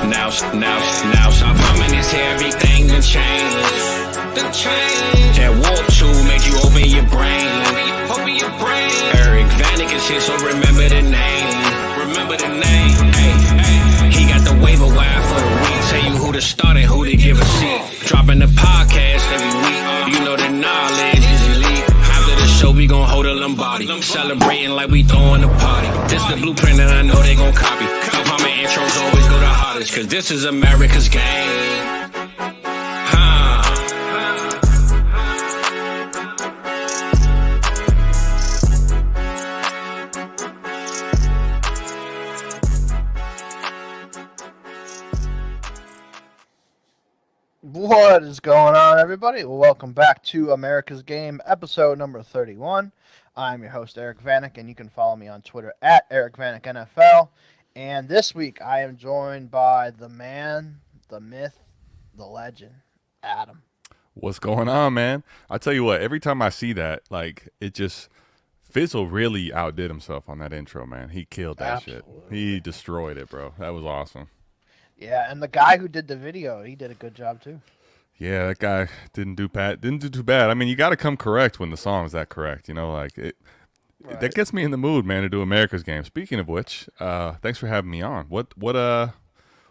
Now, stop humming this here, everything done changed. That warp tool made you open your brain. Eric Vanek is here, so remember the name. Hey, he got the waiver wire for the week. Tell you who to start and who to give a seat. Dropping the podcast every week. You know the knowledge is elite. After the show, we gon' hold a Lombardi. Celebrating like we throwing a party. This the blueprint and I know they gon' copy. Harmon intros always go the hardest, cause this is America's game. What is going on, everybody? Well, welcome back to America's Game, episode number 31. I'm your host, Eric Vanek, and you can follow me on Twitter at Eric Vanek NFL. And this week, I am joined by the man, the myth, the legend, Adam. What's going on, man? I tell you what, every time I see that, like, it just, Fizzle really outdid himself on that intro, man. He killed that shit. He destroyed it, bro. That was awesome. Yeah, and the guy who did the video, he did a good job too. Yeah, that guy didn't do too bad. I mean, you got to come correct when the song's that correct, you know, like it. Right. That gets me in the mood, man, to do America's Game. Speaking of which, thanks for having me on. What are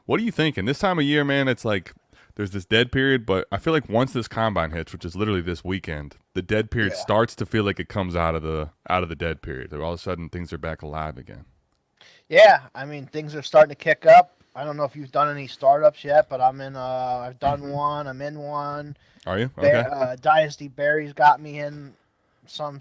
you thinking? This time of year, man, it's like there's this dead period, but I feel like once this combine hits, which is literally this weekend, the dead period starts to feel like it comes out of the dead period. All of a sudden, things are back alive again. Yeah, I mean, things are starting to kick up. I don't know if you've done any startups yet, but I'm in. I've done one. I'm in one. Are you? Okay. Dynasty Barry's got me in some.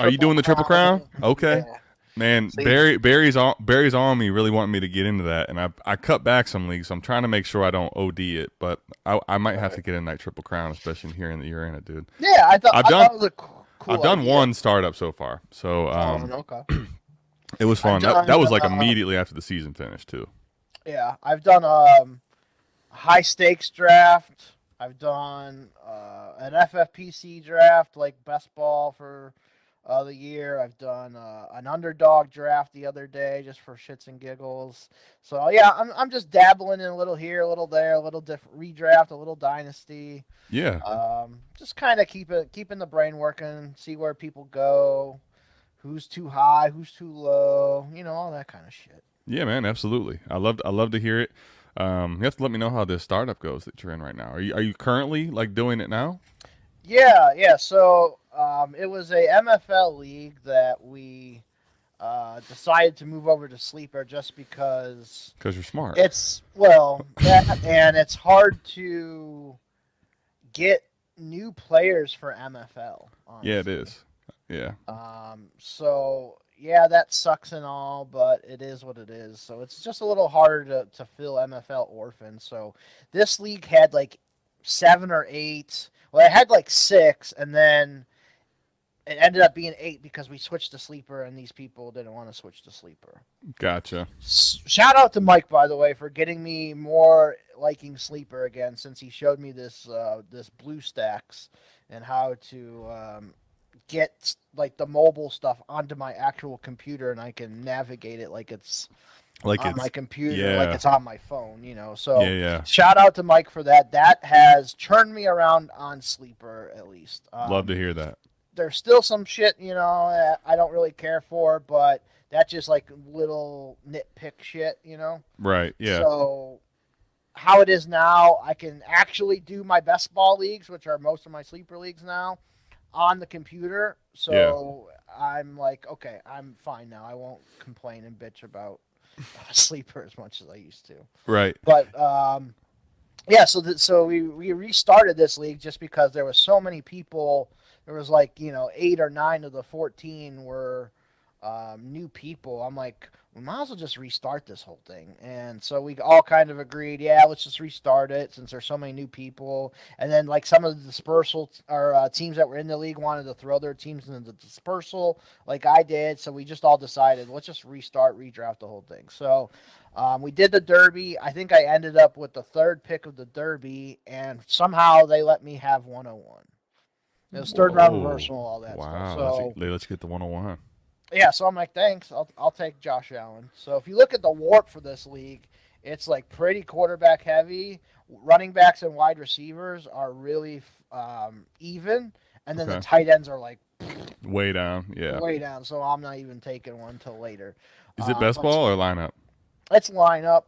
Are you doing the Triple Crown? Okay. Yeah. Man, Barry's on me, really wanting me to get into that, and I cut back some leagues. So I'm trying to make sure I don't OD it, but I might have to get in that Triple Crown, especially here in the you're in it, dude. Yeah, I thought it was a cool I've done idea. one startup so far, so okay. It was fun. That was like immediately after the season finished too. Yeah, I've done a high stakes draft. I've done an FFPC draft, like best ball for the year. I've done an underdog draft the other day just for shits and giggles. So yeah, I'm just dabbling in a little here, a little there, a little different redraft, a little dynasty. Yeah. Just kind of keeping the brain working, see where people go, who's too high, who's too low, all that kind of shit. Yeah, man, absolutely. I love to hear it. You have to let me know how this startup goes that you're in right now. Are you currently like doing it now? Yeah. So it was a MFL league that we decided to move over to Sleeper just because. Because you're smart. And it's hard to get new players for MFL. Honestly. Yeah, it is. Yeah. So. Yeah, that sucks and all, but it is what it is. So it's just a little harder to fill MFL orphans. So this league had like 7 or 8. Well, it had like 6, and then it ended up being 8 because we switched to Sleeper, and these people didn't want to switch to Sleeper. Gotcha. Shout out to Mike, by the way, for getting me more liking Sleeper again, since he showed me this blue stacks and how to get like the mobile stuff onto my actual computer, and I can navigate it like it's on my computer, like it's on my phone, So shout out to Mike for that. That has turned me around on Sleeper, at least. Love to hear that. There's still some shit, I don't really care for, but that's just like little nitpick shit, Right. Yeah. So how it is now, I can actually do my best ball leagues, which are most of my Sleeper leagues now, on the computer. So I'm like, okay, I'm fine now. I won't complain and bitch about Sleeper as much as I used to. Right. But so we restarted this league just because there was so many people. There was like 8 or 9 of the 14 were new people. I'm like, we might as well just restart this whole thing. And so we all kind of agreed, let's just restart it since there's so many new people. And then like some of the dispersal or teams that were in the league wanted to throw their teams into the dispersal like I did. So we just all decided, let's just redraft the whole thing. So we did the Derby. I think I ended up with the 3rd pick of the Derby, and somehow they let me have 101. It was 3rd round reversal, all that stuff. So let's get the 101. Yeah, so I'm like, thanks. I'll take Josh Allen. So if you look at the warp for this league, It's like pretty quarterback heavy. Running backs and wide receivers are really even, and then the Okay. tight ends are like Way down. Yeah. way down. So I'm not even taking one until later. Is it best But ball or lineup? let's line up.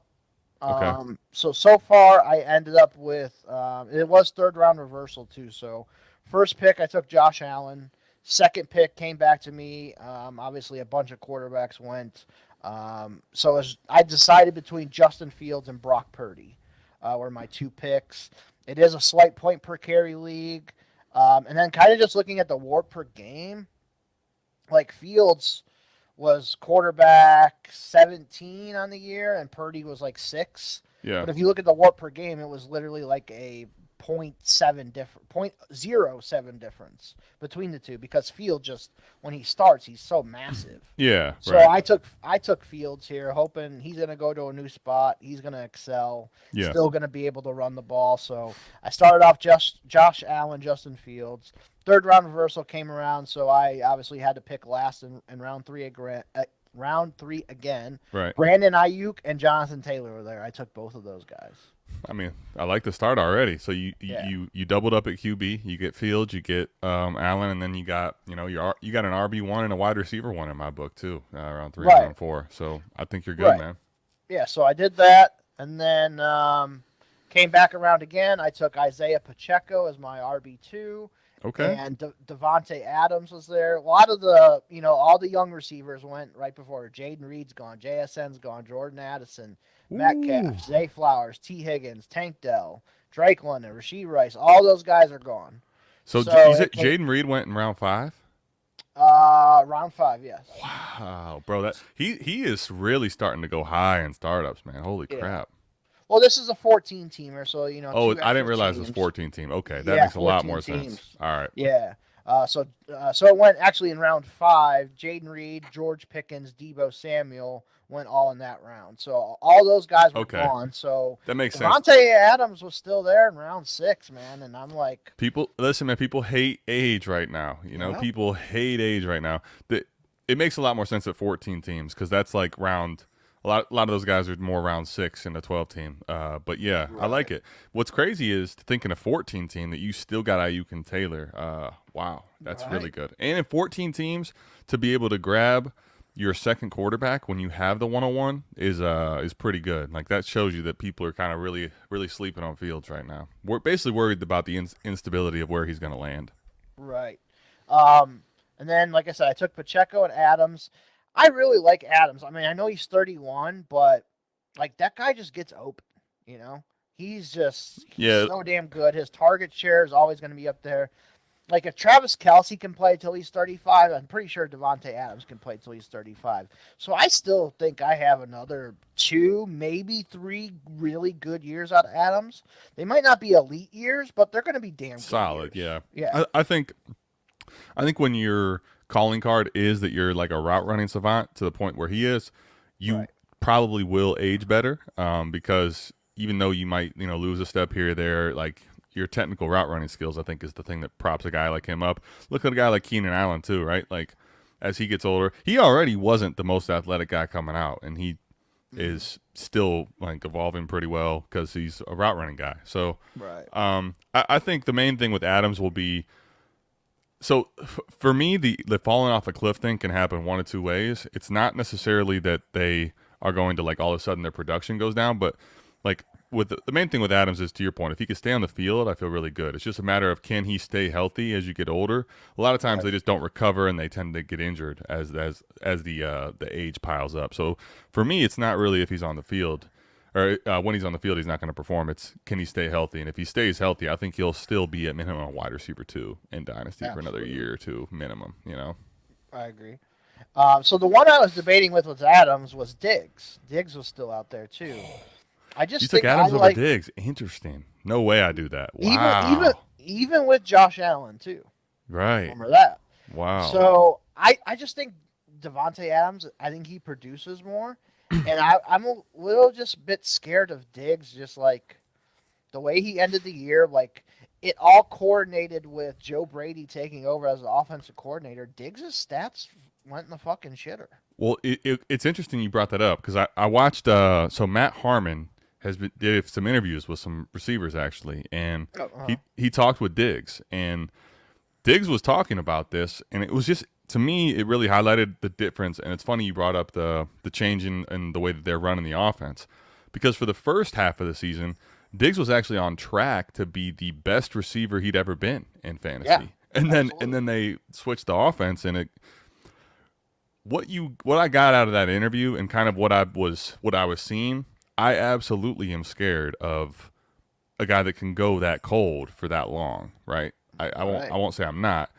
Okay. So far I ended up with it was third round reversal too. So first pick I took Josh Allen. Second pick came back to me. Obviously a bunch of quarterbacks went. So I decided between Justin Fields and Brock Purdy were my two picks. It is a slight point per carry league. And then kind of just looking at the WARP per game, like Fields was quarterback 17 on the year, and Purdy was like 6. Yeah. But if you look at the WARP per game, it was literally like a 0.07 difference between the two because Field just when he starts he's so massive. Yeah. So Right. I took Fields here, hoping he's gonna go to a new spot. He's gonna excel. Yeah. Still gonna be able to run the ball. So I started off just Josh Allen, Justin Fields. Third round reversal came around, so I obviously had to pick last in round three. Round 3 again. Right. Brandon Ayuk and Jonathan Taylor were there. I took both of those guys. I mean, I like the start already. So you doubled up at QB. You get Fields, you get Allen, and then you got you got an RB1 and a wide receiver one in my book too, around 3 Right. and round 4. So I think you're good, Right. man. Yeah, so I did that, and then came back around again. I took Isaiah Pacheco as my RB2. Okay. And Devontae Adams was there. A lot of the, all the young receivers went right before. Jaden Reed's gone. JSN's gone. Jordan Addison, Metcalf, Zay Flowers, T. Higgins, Tank Dell, Drake London, Rasheed Rice. All those guys are gone. So So you said it came- Jaden Reed went in round 5? Round 5, yes. Wow, bro, that he is really starting to go high in startups, man. Holy Yeah. crap. Well, this is a 14-teamer, so, Oh, two I didn't extra realize it was teams. 14 team. Okay, that Yeah, makes a lot 14 more teams. sense. All right. Yeah. So it went actually in round 5. Jaden Reed, George Pickens, Debo Samuel went all in that round. So all those guys were Okay. gone. So That makes sense. Devontae Adams was still there in round 6, man. And I'm like, People, listen, man. People hate age right now. Yeah. People hate age right now. It makes a lot more sense at 14 teams because that's like round. A lot of those guys are more round 6 in a 12 team. But yeah, I like it. What's crazy is thinking a 14 team that you still got Ayuk and Taylor. Wow, that's Right. really good. And in 14 teams to be able to grab your second quarterback when you have the 101 is pretty good. Like that shows you that people are kind of really sleeping on Fields right now. We're basically worried about the instability of where he's going to land. right. And then, like I said, I took Pacheco and Adams. I really like Adams. I mean, I know he's 31, but like that guy just gets open, He's so damn good. His target share is always going to be up there. Like if Travis Kelce can play till he's 35, I'm pretty sure Devontae Adams can play till he's 35. So I still think I have another 2, maybe 3 really good years out of Adams. They might not be elite years, but they're going to be damn good Solid, years. yeah. Yeah. I think when your calling card is that you're like a route running savant to the point where he is, you Right. probably will age better because even though you might lose a step here or there, like your technical route running skills, I think is the thing that props a guy like him up. Look at a guy like Keenan Allen too, right? Like as he gets older, he already wasn't the most athletic guy coming out, and he is still like evolving pretty well because he's a route running guy. So Right. I think the main thing with Adams will be. So for me, the falling off a cliff thing can happen one of two ways. It's not necessarily that they are going to like all of a sudden their production goes down, but like with the main thing with Adams is, to your point, if he could stay on the field, I feel really good. It's just a matter of can he stay healthy as you get older. A lot of times they just don't recover and they tend to get injured as the age piles up. So for me, it's not really if he's on the field. Or when he's on the field, he's not going to perform. It's can he stay healthy? And if he stays healthy, I think he'll still be at minimum a wide receiver 2 in Dynasty for another year or 2 minimum, I agree. So the one I was debating with Adams was Diggs. Diggs was still out there too. I just You think took Adams I over like, Diggs. Interesting. No way I do that. Wow. even with Josh Allen too. Right. Remember that. Wow. So I just think Devontae Adams, I think he produces more. And I'm a little just bit scared of Diggs, just like the way he ended the year. Like it all coordinated with Joe Brady taking over as the offensive coordinator. Diggs' stats went in the fucking shitter. Well, it's interesting you brought that up because I watched. So Matt Harmon did some interviews with some receivers actually, and he talked with Diggs, and Diggs was talking about this, and it was just, to me, it really highlighted the difference. And it's funny you brought up the change in the way that they're running the offense, because for the first half of the season, Diggs was actually on track to be the best receiver he'd ever been in fantasy. Yeah, and then they switched the offense, and what I got out of that interview and kind of what I was seeing, I absolutely am scared of a guy that can go that cold for that long, right? I won't say I'm not,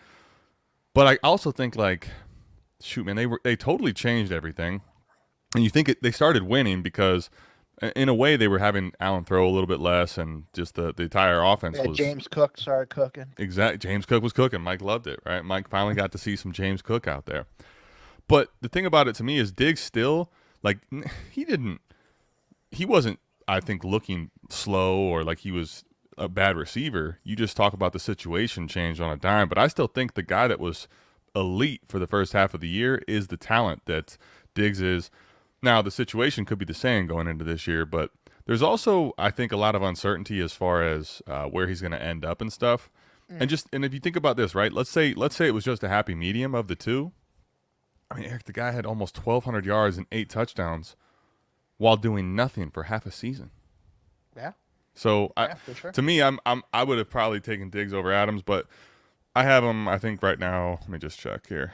but I also think like, shoot, man, they totally changed everything, and you think they started winning because in a way they were having Allen throw a little bit less, and just the entire offense was. James Cook started cooking. Exactly, James Cook was cooking. Mike loved it, right? Mike finally got to see some James Cook out there. But the thing about it to me is Diggs still, like, he wasn't, I think, looking slow or like he was a bad receiver. You just talk about the situation changed on a dime. But I still think the guy that was elite for the first half of the year is the talent that Diggs is. Now, the situation could be the same going into this year, but there's also, I think, a lot of uncertainty as far as where he's going to end up and stuff. And if you think about this, right, let's say it was just a happy medium of the two. I mean, Eric, the guy had almost 1,200 yards and 8 touchdowns while doing nothing for half a season. Yeah. So for sure. To me, I would have probably taken Diggs over Adams, but I have him. I think right now. Let me just check here.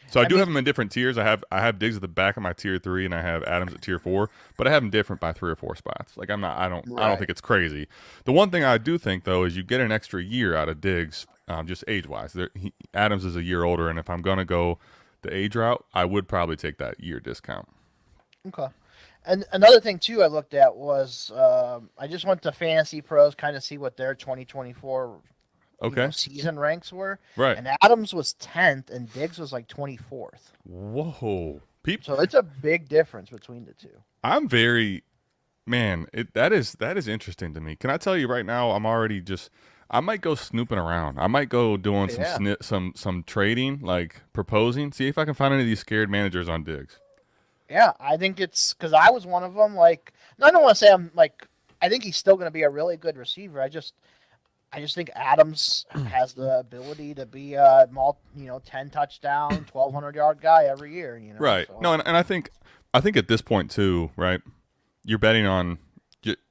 So I do have them in different tiers. I have Diggs at the back of my tier 3, and I have Adams at tier 4. But I have them different by 3 or 4 spots. Like I don't think it's crazy. The one thing I do think though is you get an extra year out of Diggs, just age wise. Adams is a year older, and if I'm gonna go the age route, I would probably take that year discount. Okay. And another thing too I looked at was I just went to Fantasy Pros, kind of see what their 2024 season ranks were. Right. And Adams was 10th and Diggs was like 24th. Whoa. So it's a big difference between the two. I'm very, man, that is interesting to me. Can I tell you right now, I might go snooping around. I might go doing some trading, like proposing, see if I can find any of these scared managers on Diggs. Yeah, I think it's because I was one of them. Like, I don't want to say I'm like, I think he's still going to be a really good receiver. I just think Adams has the ability to be a 10 touchdown, 1,200 yard guy every year. Right. So. No, and I think at this point too, right? You're betting on.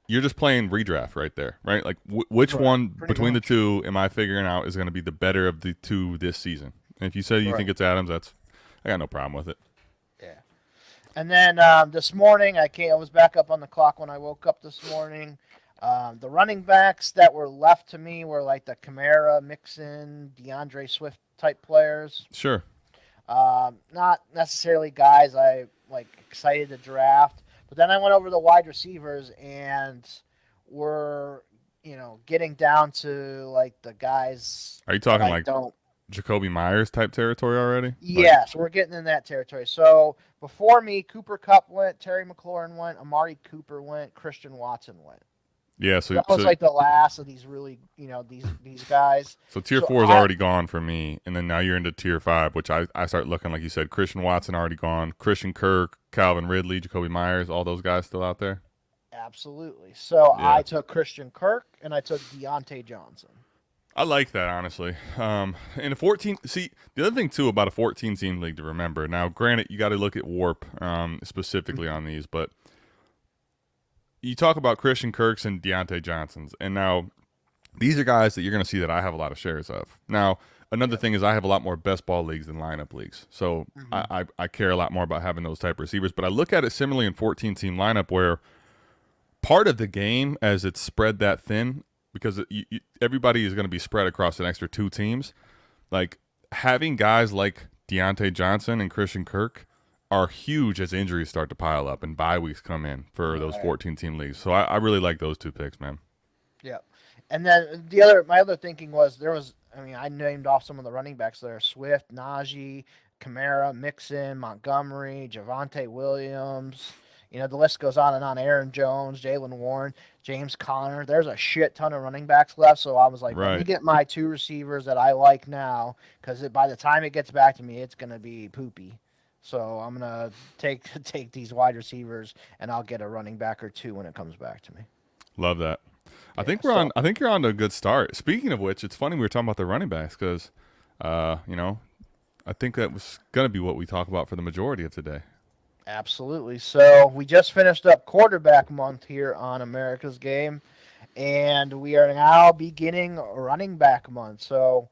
You're just playing redraft right there, right? Like which one between the two am I figuring out is going to be the better of the two this season? And if you say you think it's Adams, I got no problem with it. Yeah. And then this morning I was back up on the clock when I woke up this morning. The running backs that were left to me were like the Kamara, Mixon, DeAndre Swift type players. Sure. Not necessarily guys I like excited to draft. But then I went over the wide receivers and we're, getting down to like the guys. Are you talking like Jacoby Myers type territory already? Yeah, so we're getting in that territory. So before me, Cooper Kupp went, Terry McLaurin went, Amari Cooper went, Christian Watson went. Yeah, so that was like the last of these really, these guys. So tier 4 is already gone for me, and then now you're into tier 5, which I start looking, like you said, Christian Watson already gone, Christian Kirk, Calvin Ridley, Jacoby Myers, all those guys still out there? Absolutely. So yeah. I took Christian Kirk, and I took Deontay Johnson. I like that, honestly. In a 14, see, the other thing, too, about a 14-team league to remember, now, granted, you got to look at WARP specifically on these, but you talk about Christian Kirks and Deontay Johnsons, and now these are guys that you're going to see that I have a lot of shares of. Now, another thing is I have a lot more best ball leagues than lineup leagues, so I care a lot more about having those type of receivers. But I look at it similarly in 14-team lineup where part of the game, as it's spread that thin, because everybody is going to be spread across an extra 2 teams, like having guys like Deontay Johnson and Christian Kirk are huge as injuries start to pile up and bye weeks come in for those 14-team leagues. So I really like those 2 picks, man. Yeah. And then my other thinking was I named off some of the running backs there: Swift, Najee, Kamara, Mixon, Montgomery, Javonte Williams. The list goes on and on. Aaron Jones, Jaylen Warren, James Conner. There's a shit ton of running backs left. So I was like, let me get my 2 receivers that I like now, because by the time it gets back to me, it's going to be poopy. So I'm gonna take these wide receivers, and I'll get a running back or two when it comes back to me. Love that. I Yeah, think we're so on. I think you're on to a good start. Speaking of which, it's funny we were talking about the running backs because, you know, I think that was gonna be what we talk about for the majority of today. absolutely. So we just finished up quarterback month here on America's Game, and we are now beginning running back month. So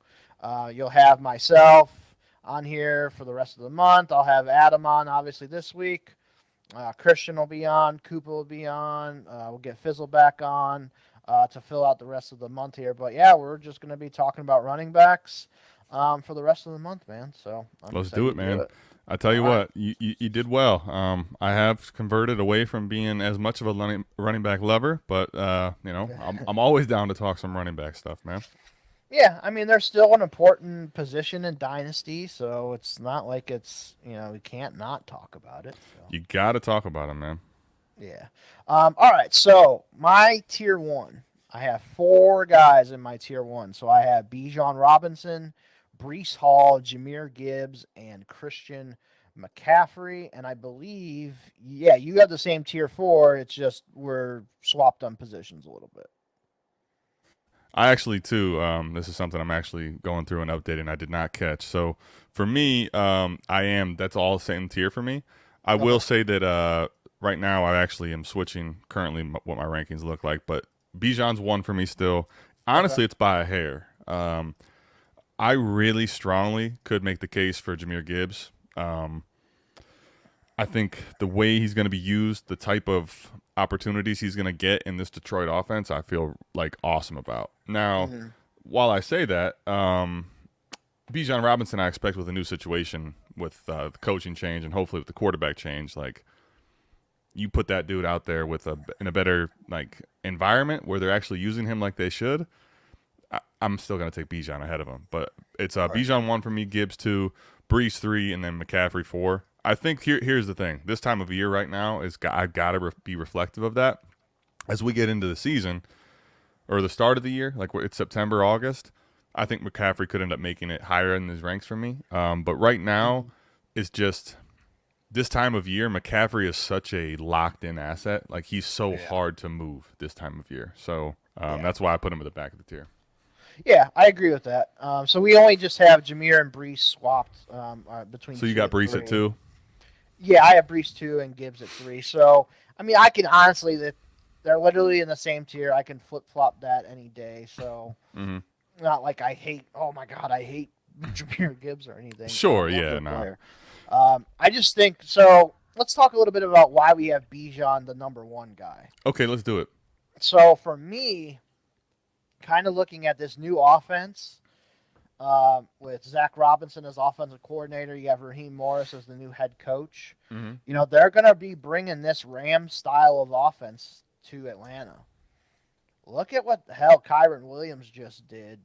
you'll have myself on here for the rest of the month. I'll have Adam on, obviously, this week. Christian will be on. Cooper will be on. We'll get Fizzle back on to fill out the rest of the month here. But yeah, we're just going to be talking about running backs for the rest of the month, man. So Let's do it, man. I tell you what, you did well. I have converted away from being as much of a running back lover, but you know, I'm always down to talk some running back stuff, man. Yeah, I mean, they're still an important position in Dynasty, so it's not like it's, we can't not talk about it. So. You got to talk about them, man. Yeah. All right, so my tier one, I have 4 guys in my tier one. So I have Bijan Robinson, Brees Hall, Jahmyr Gibbs, and Christian McCaffrey. And I believe, yeah, you have the same tier 4. It's just we're swapped on positions a little bit. I actually, too, this is something I'm actually going through and updating I did not catch. So for me, that's all the same tier for me. I will say that right now I actually am switching currently what my rankings look like, but Bijan's 1 for me still. Honestly, it's by a hair. I really strongly could make the case for Jahmyr Gibbs. I think the way he's going to be used, the type of opportunities he's going to get in this Detroit offense, I feel like awesome about. Now, while I say that, Bijan Robinson, I expect with a new situation with the coaching change and hopefully with the quarterback change, like you put that dude out there in a better like environment where they're actually using him like they should. I'm still going to take Bijan ahead of him, but it's Bijan 1 for me, Gibbs 2, Brees 3, and then McCaffrey 4. I think here's the thing. This time of year right now I've got to be reflective of that. As we get into the season or the start of the year, like it's September, August, I think McCaffrey could end up making it higher in his ranks for me. But right now, it's just this time of year, McCaffrey is such a locked-in asset. Like he's so hard to move this time of year. So that's why I put him at the back of the tier. Yeah, I agree with that. So we only just have Jahmyr and Brees swapped between. So you got Brees at 2? Yeah, I have Brees 2 and Gibbs at 3. So, I mean, I can honestly, they're literally in the same tier. I can flip-flop that any day. So, not like I hate Jahmyr Gibbs or anything. Sure, yeah, no. I just think, so let's talk a little bit about why we have Bijan the number 1 guy. Okay, let's do it. So, for me, kind of looking at this new offense, with Zach Robinson as offensive coordinator, you have Raheem Morris as the new head coach. They're going to be bringing this Rams style of offense to Atlanta. Look at what the hell Kyron Williams just did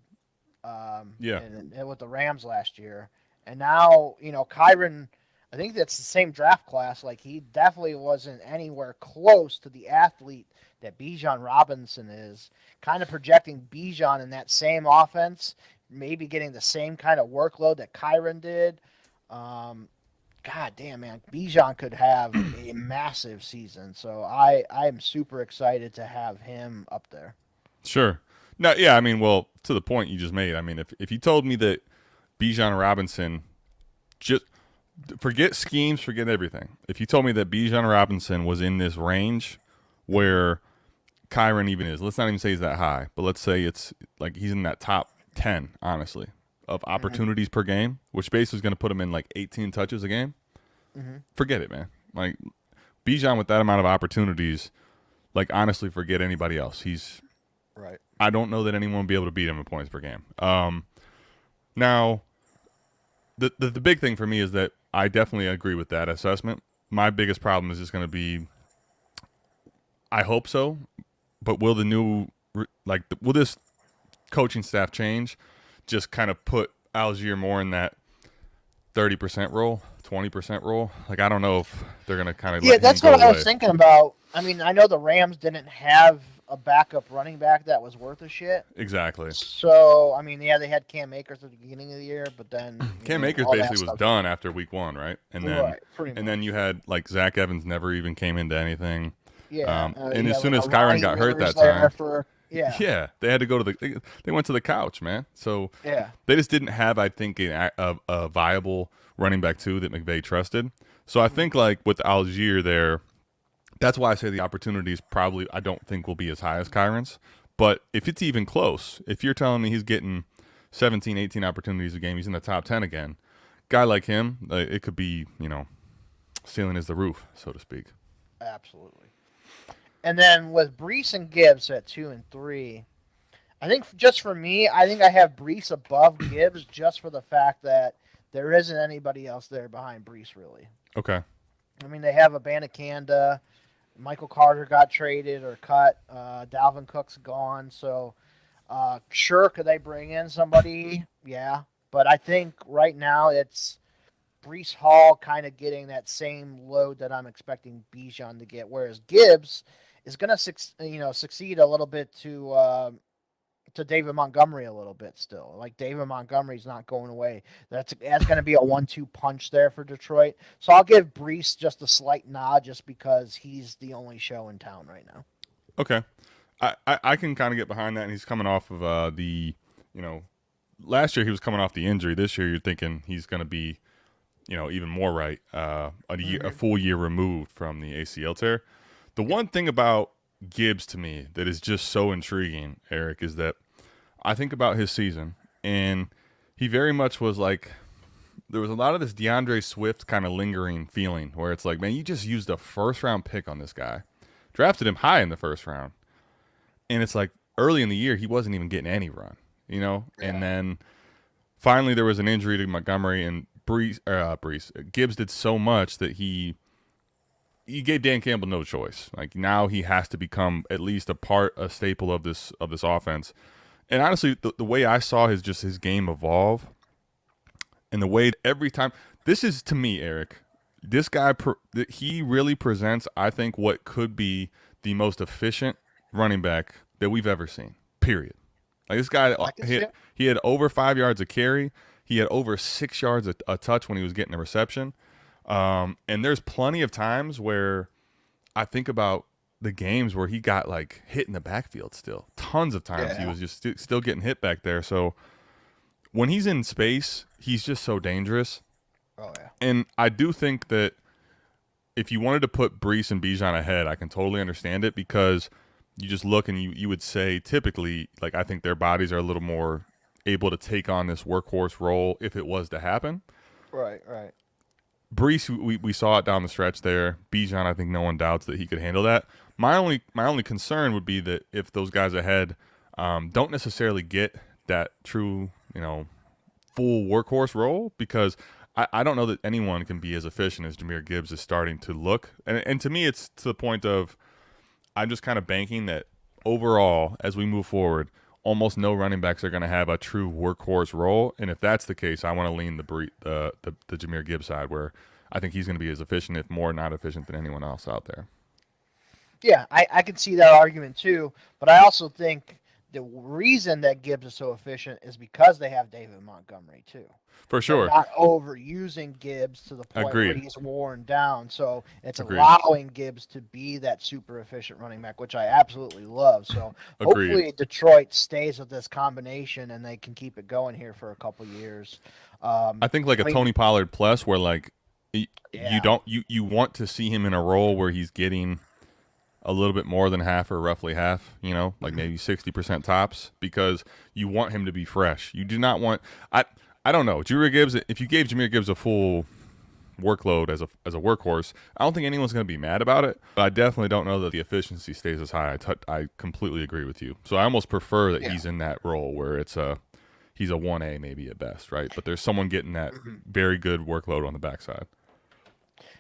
with the Rams last year. And now, Kyron, I think that's the same draft class. Like, he definitely wasn't anywhere close to the athlete that Bijan Robinson is. Kind of projecting Bijan in that same offense, maybe getting the same kind of workload that Kyron did. God damn, man. Bijan could have a massive season. So I am super excited to have him up there. Sure. No, yeah, I mean, well, to the point you just made, I mean, if you told me that Bijan Robinson, just forget schemes, forget everything. If you told me that Bijan Robinson was in this range where Kyron even is, let's not even say he's that high, but let's say it's like he's in that top 10, honestly, of opportunities per game, which basically is going to put him in like 18 touches a game. Forget it, man. Like Bijan with that amount of opportunities, like honestly, forget anybody else. He's right. I don't know that anyone will be able to beat him in points per game. Now, the big thing for me is that I definitely agree with that assessment. My biggest problem is just going to be, I hope so, but will will this coaching staff change, just kind of put Algier more in that 30% role, 20% role? Like, I don't know if they're going to kind of that's what I was thinking about. I mean, I know the Rams didn't have a backup running back that was worth a shit. Exactly. So I mean, yeah, they had Cam Akers at the beginning of the year, but then Cam Akers all that basically was stuff- done after week 1, right? And then Right, pretty and then much. you had like Zach Evans never even came into anything. Yeah, And you as had, soon like, as a Kyron Ronnie got hurt Rivers that there time, for yeah, they had to go to they went to the couch, man. So yeah. they just didn't have, I think, a viable running back 2 that McVay trusted. So I think like with Algier there, that's why I say the opportunities probably I don't think will be as high as Kyron's. But if it's even close, if you're telling me he's getting 17, 18 opportunities a game, he's in the top 10 again. Guy like him, it could be, ceiling is the roof, so to speak. Absolutely. And then with Brees and Gibbs at 2 and 3, I think just for me, I think I have Brees above Gibbs just for the fact that there isn't anybody else there behind Brees, really. Okay. I mean, they have Abanikanda. Michael Carter got traded or cut. Dalvin Cook's gone. So, sure, could they bring in somebody? Yeah. But I think right now it's Brees Hall kind of getting that same load that I'm expecting Bijan to get, whereas Gibbs is going to succeed a little bit to David Montgomery a little bit still. Like David Montgomery's not going away. That's going to be a 1-2 punch there for Detroit. So I'll give Brees just a slight nod just because he's the only show in town right now. Okay. I can kind of get behind that, and he's coming off of last year he was coming off the injury. This year you're thinking he's going to be, even more right, a full year removed from the ACL tear. The one thing about Gibbs to me that is just so intriguing, Eric, is that I think about his season, and he very much was like, there was a lot of this DeAndre Swift kind of lingering feeling where it's like, man, you just used a first-round pick on this guy. Drafted him high in the first round. And it's like early in the year, he wasn't even getting any run, Yeah. And then finally there was an injury to Montgomery, and Gibbs did so much that he gave Dan Campbell no choice. Like now he has to become at least a staple of this offense. And honestly, the way I saw his game evolve, and the way every time, this is to me, Eric, this guy he really presents, I think, what could be the most efficient running back that we've ever seen. Period. Like this guy, he had over 5 yards a carry. He had over 6 yards a touch when he was getting a reception. And there's plenty of times where I think about the games where he got like hit in the backfield still. Tons of times he was just still getting hit back there. So when he's in space, he's just so dangerous. Oh, yeah. And I do think that if you wanted to put Brees and Bijan ahead, I can totally understand it, because you just look and you would say typically, like, I think their bodies are a little more able to take on this workhorse role if it was to happen. Right. Brees, we saw it down the stretch there. Bijan, I think no one doubts that he could handle that. My only concern would be that if those guys ahead don't necessarily get that true, full workhorse role, because I don't know that anyone can be as efficient as Jahmyr Gibbs is starting to look. And to me, it's to the point of I'm just kind of banking that overall, as we move forward, almost no running backs are going to have a true workhorse role. And if that's the case, I want to lean the Jahmyr Gibbs side, where I think he's going to be as efficient, if more not efficient, than anyone else out there. Yeah, I can see that argument too, but I also think the reason that Gibbs is so efficient is because they have David Montgomery too. For sure. They're not overusing Gibbs to the point Agreed. where he's worn down. So it's Agreed. allowing Gibbs to be that super efficient running back, which I absolutely love. So Agreed. hopefully Detroit stays with this combination and they can keep it going here for a couple years. I think like a Tony Pollard plus, where like you want to see him in a role where he's getting a little bit more than half or roughly half, like maybe 60% tops, because you want him to be fresh. You do not want I don't know. Jahmyr Gibbs, if you gave Jahmyr Gibbs a full workload as a workhorse, I don't think anyone's going to be mad about it. But I definitely don't know that the efficiency stays as high. I completely agree with you. So I almost prefer that he's in that role where he's a 1A maybe at best, right? But there's someone getting that very good workload on the backside.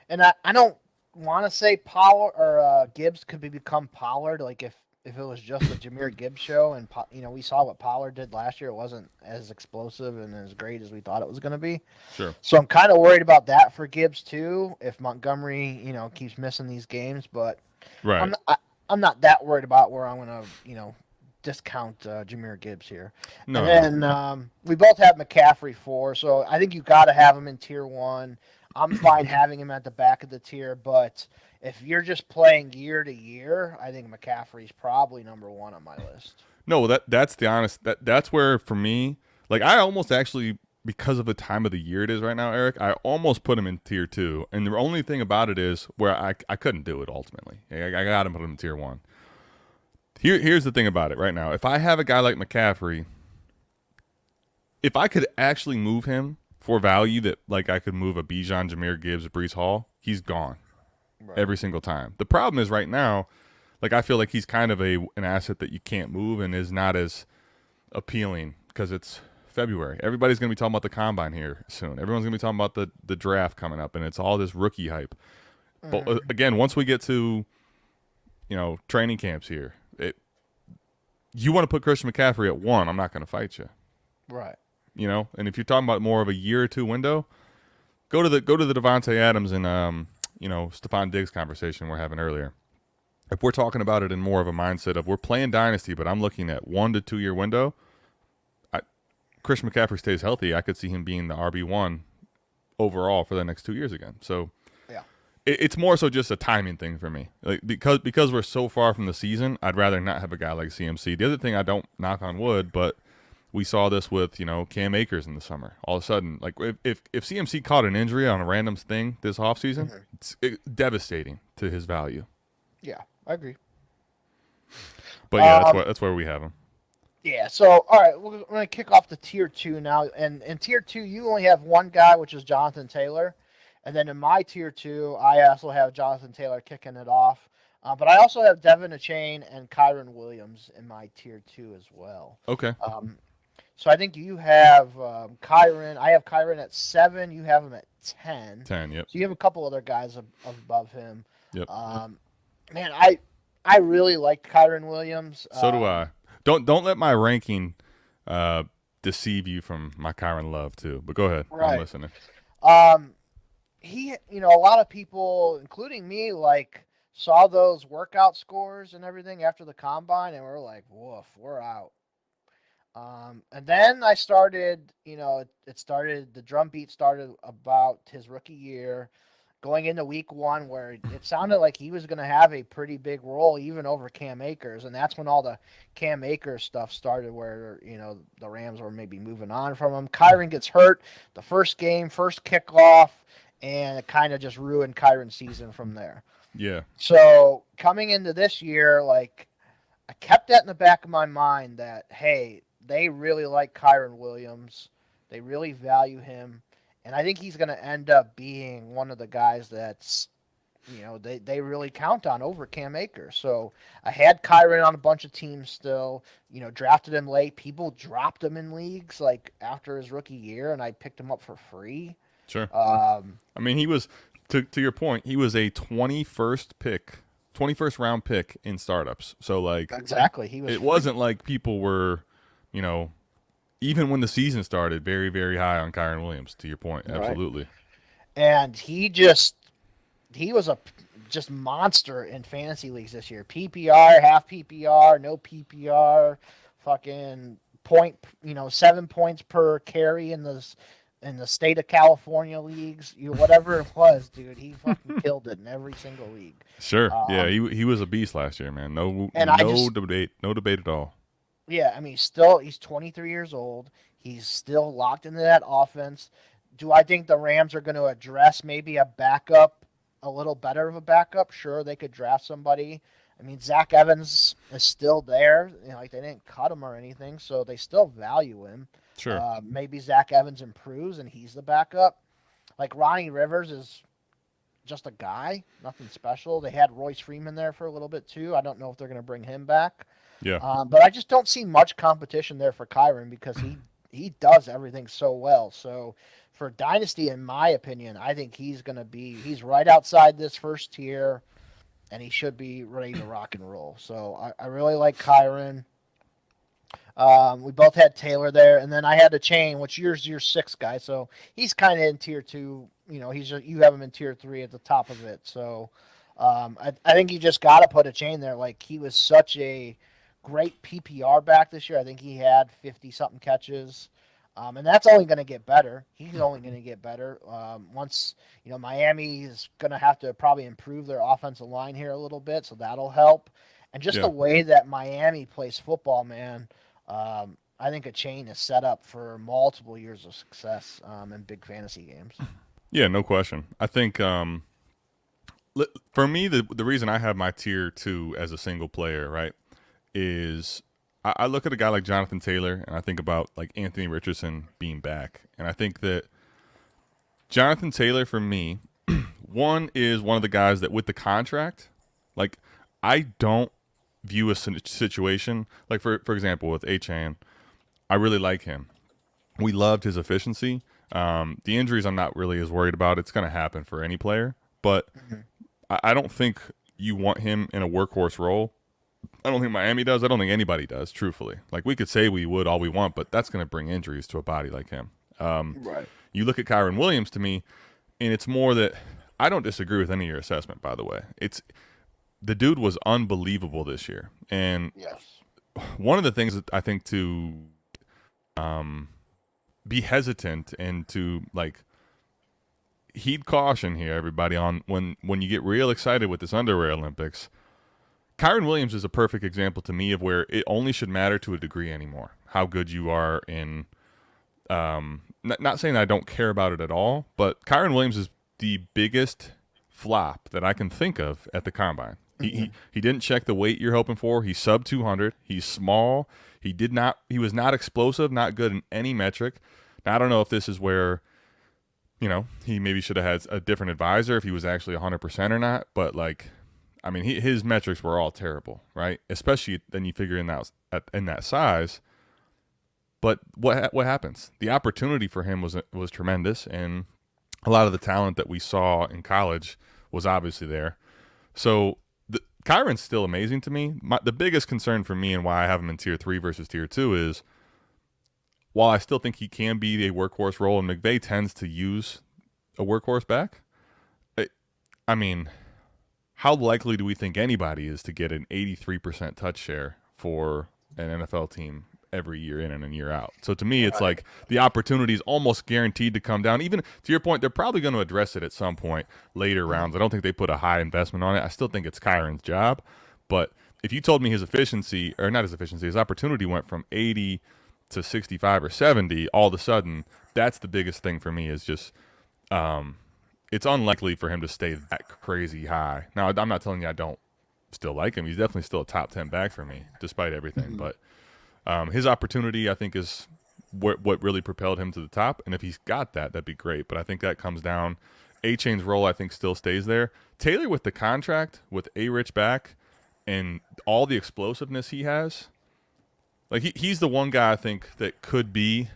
And I don't want to say Pollard or Gibbs could become Pollard, like if it was just a Jahmyr Gibbs show, and we saw what Pollard did last year. It wasn't as explosive and as great as we thought it was going to be. Sure. So I'm kind of worried about that for Gibbs too, if Montgomery keeps missing these games. But right. I'm not that worried about where I'm gonna discount Jahmyr Gibbs here. No, And no. then we both have McCaffrey 4, so I think you got to have him in tier 1. I'm fine having him at the back of the tier, but if you're just playing year to year, I think McCaffrey's probably number 1 on my list. No, that's the honest. That's where for me, like I almost actually because of the time of the year it is right now, Eric, I almost put him in tier 2. And the only thing about it is where I couldn't do it ultimately. I got to put him in tier 1. Here's the thing about it right now. If I have a guy like McCaffrey, if I could actually move him for value that like I could move a Bijan, Jahmyr Gibbs, Brees Hall, he's gone every single time. The problem is right now, like I feel like he's kind of an asset that you can't move and is not as appealing because it's February. Everybody's going to be talking about the combine here soon. Everyone's going to be talking about the draft coming up, and it's all this rookie hype. But again, once we get to training camps here, you want to put Christian McCaffrey at 1, I'm not going to fight you. Right. And if you're talking about more of a year or 2 window, go to the Devontae Adams and Stephon Diggs conversation we're having earlier. If we're talking about it in more of a mindset of we're playing Dynasty, but I'm looking at 1 to 2 year window, Christian McCaffrey stays healthy, I could see him being the RB1 overall for the next 2 years again. So yeah, it's more so just a timing thing for me. Like because we're so far from the season, I'd rather not have a guy like CMC. The other thing, I don't knock on wood, but we saw this with Cam Akers in the summer. All of a sudden, like if CMC caught an injury on a random thing this offseason, it's devastating to his value. Yeah, I agree. But yeah, that's where we have him. Yeah, so, all right, we're going to kick off the tier 2 now. And in tier 2, you only have one guy, which is Jonathan Taylor. And then in my tier 2, I also have Jonathan Taylor kicking it off. But I also have Devin Achane and Kyron Williams in my tier 2 as well. Okay. So I think you have Kyron. I have Kyron at 7. You have him at 10. 10, yep. So you have a couple other guys above him. Yep. Man, I really like Kyron Williams. So do I. Don't let my ranking deceive you from my Kyron love too. But go ahead. Right. I'm listening. He, a lot of people, including me, saw those workout scores and everything after the combine, and we're like, woof, we're out. And then I started, the drum beat started about his rookie year, going into week 1, where it sounded like he was going to have a pretty big role, even over Cam Akers. And that's when all the Cam Akers stuff started, where, the Rams were maybe moving on from him. Kyron gets hurt the first game, first kickoff, and it kind of just ruined Kyron's season from there. Yeah. So coming into this year, I kept that in the back of my mind that, hey, they really like Kyron Williams. They really value him. And I think he's going to end up being one of the guys that's, they really count on over Cam Akers. So I had Kyron on a bunch of teams still, drafted him late. People dropped him in leagues after his rookie year, and I picked him up for free. Sure. I mean, he was, to your point, he was a 21st round pick in startups. So exactly. It wasn't like people were, even when the season started, very, very high on Kyron Williams, to your point. Absolutely. Right. And he was a just monster in fantasy leagues this year. PPR, half PPR, no PPR, fucking 7 points per carry in the state of California leagues. Whatever it was, dude, he fucking killed it in every single league. Sure. Yeah, he was a beast last year, man. No debate at all. Yeah, I mean, he's 23 years old. He's still locked into that offense. Do I think the Rams are going to address maybe a backup, a little better of a backup? Sure, they could draft somebody. I mean, Zach Evans is still there. They didn't cut him or anything, so they still value him. Sure. Maybe Zach Evans improves and he's the backup. Ronnie Rivers is just a guy, nothing special. They had Royce Freeman there for a little bit too. I don't know if they're going to bring him back. Yeah. But I just don't see much competition there for Kyron because he does everything so well. So for Dynasty, in my opinion, I think he's right outside this first tier, and he should be ready to rock and roll. So I really like Kyron. We both had Taylor there, and then I had Achane, which you're your 6th guy, so he's kind of in tier 2. You have him in tier 3 at the top of it. So I think you just got to put a chain there. Like, he was such a great PPR back this year. I think he had 50 something catches. And that's only going to get better. He's only going to get better. Once, Miami is going to have to probably improve their offensive line here a little bit, so that'll help. And just the way that Miami plays football, man, I think a chain is set up for multiple years of success in big fantasy games. Yeah, no question. I think for me, the reason I have my tier 2 as a single player, right, is I look at a guy like Jonathan Taylor, and I think about like Anthony Richardson being back. And I think that Jonathan Taylor, for me, is one of the guys that with the contract, like, I don't view a situation, like for example, with Achane, I really like him. We loved his efficiency. The injuries I'm not really as worried about. It's going to happen for any player. But I don't think you want him in a workhorse role. I don't think Miami does. I don't think anybody does, truthfully. Like, we could say we would all we want, but that's going to bring injuries to a body like him. Right. You look at Kyron Williams to me, and it's more that I don't disagree with any of your assessment, by the way. The dude was unbelievable this year. And one of the things that I think to be hesitant and to, like, heed caution here, everybody, on when you get real excited with this underwear Olympics. Kyron Williams is a perfect example to me of where it only should matter to a degree anymore. How good you are in, not saying that I don't care about it at all, but Kyron Williams is the biggest flop that I can think of at the combine. He didn't check the weight you're hoping for. He's sub 200. He's small. He was not explosive, not good in any metric. Now, I don't know if this is where, he maybe should have had a different advisor if he was actually 100% or not, but like, I mean, his metrics were all terrible, right? Especially then you figure in that size. But what happens? The opportunity for him was tremendous, and a lot of the talent that we saw in college was obviously there. So Kyron's still amazing to me. The biggest concern for me and why I have him in tier 3 versus tier 2 is, while I still think he can be a workhorse role, and McVay tends to use a workhorse back, I mean, how likely do we think anybody is to get an 83% touch share for an NFL team every year in and year out? So to me, it's like the opportunity is almost guaranteed to come down. Even to your point, they're probably going to address it at some point later rounds. I don't think they put a high investment on it. I still think it's Kyron's job. But if you told me his opportunity went from 80 to 65 or 70, all of a sudden, that's the biggest thing for me is just it's unlikely for him to stay that crazy high. Now, I'm not telling you I don't still like him. He's definitely still a top 10 back for me, despite everything. But his opportunity, I think, is what really propelled him to the top. And if he's got that, that'd be great. But I think that comes down. A-Chain's role, I think, still stays there. Taylor, with the contract, with A-Rich back, and all the explosiveness he has, like he's the one guy I think that could be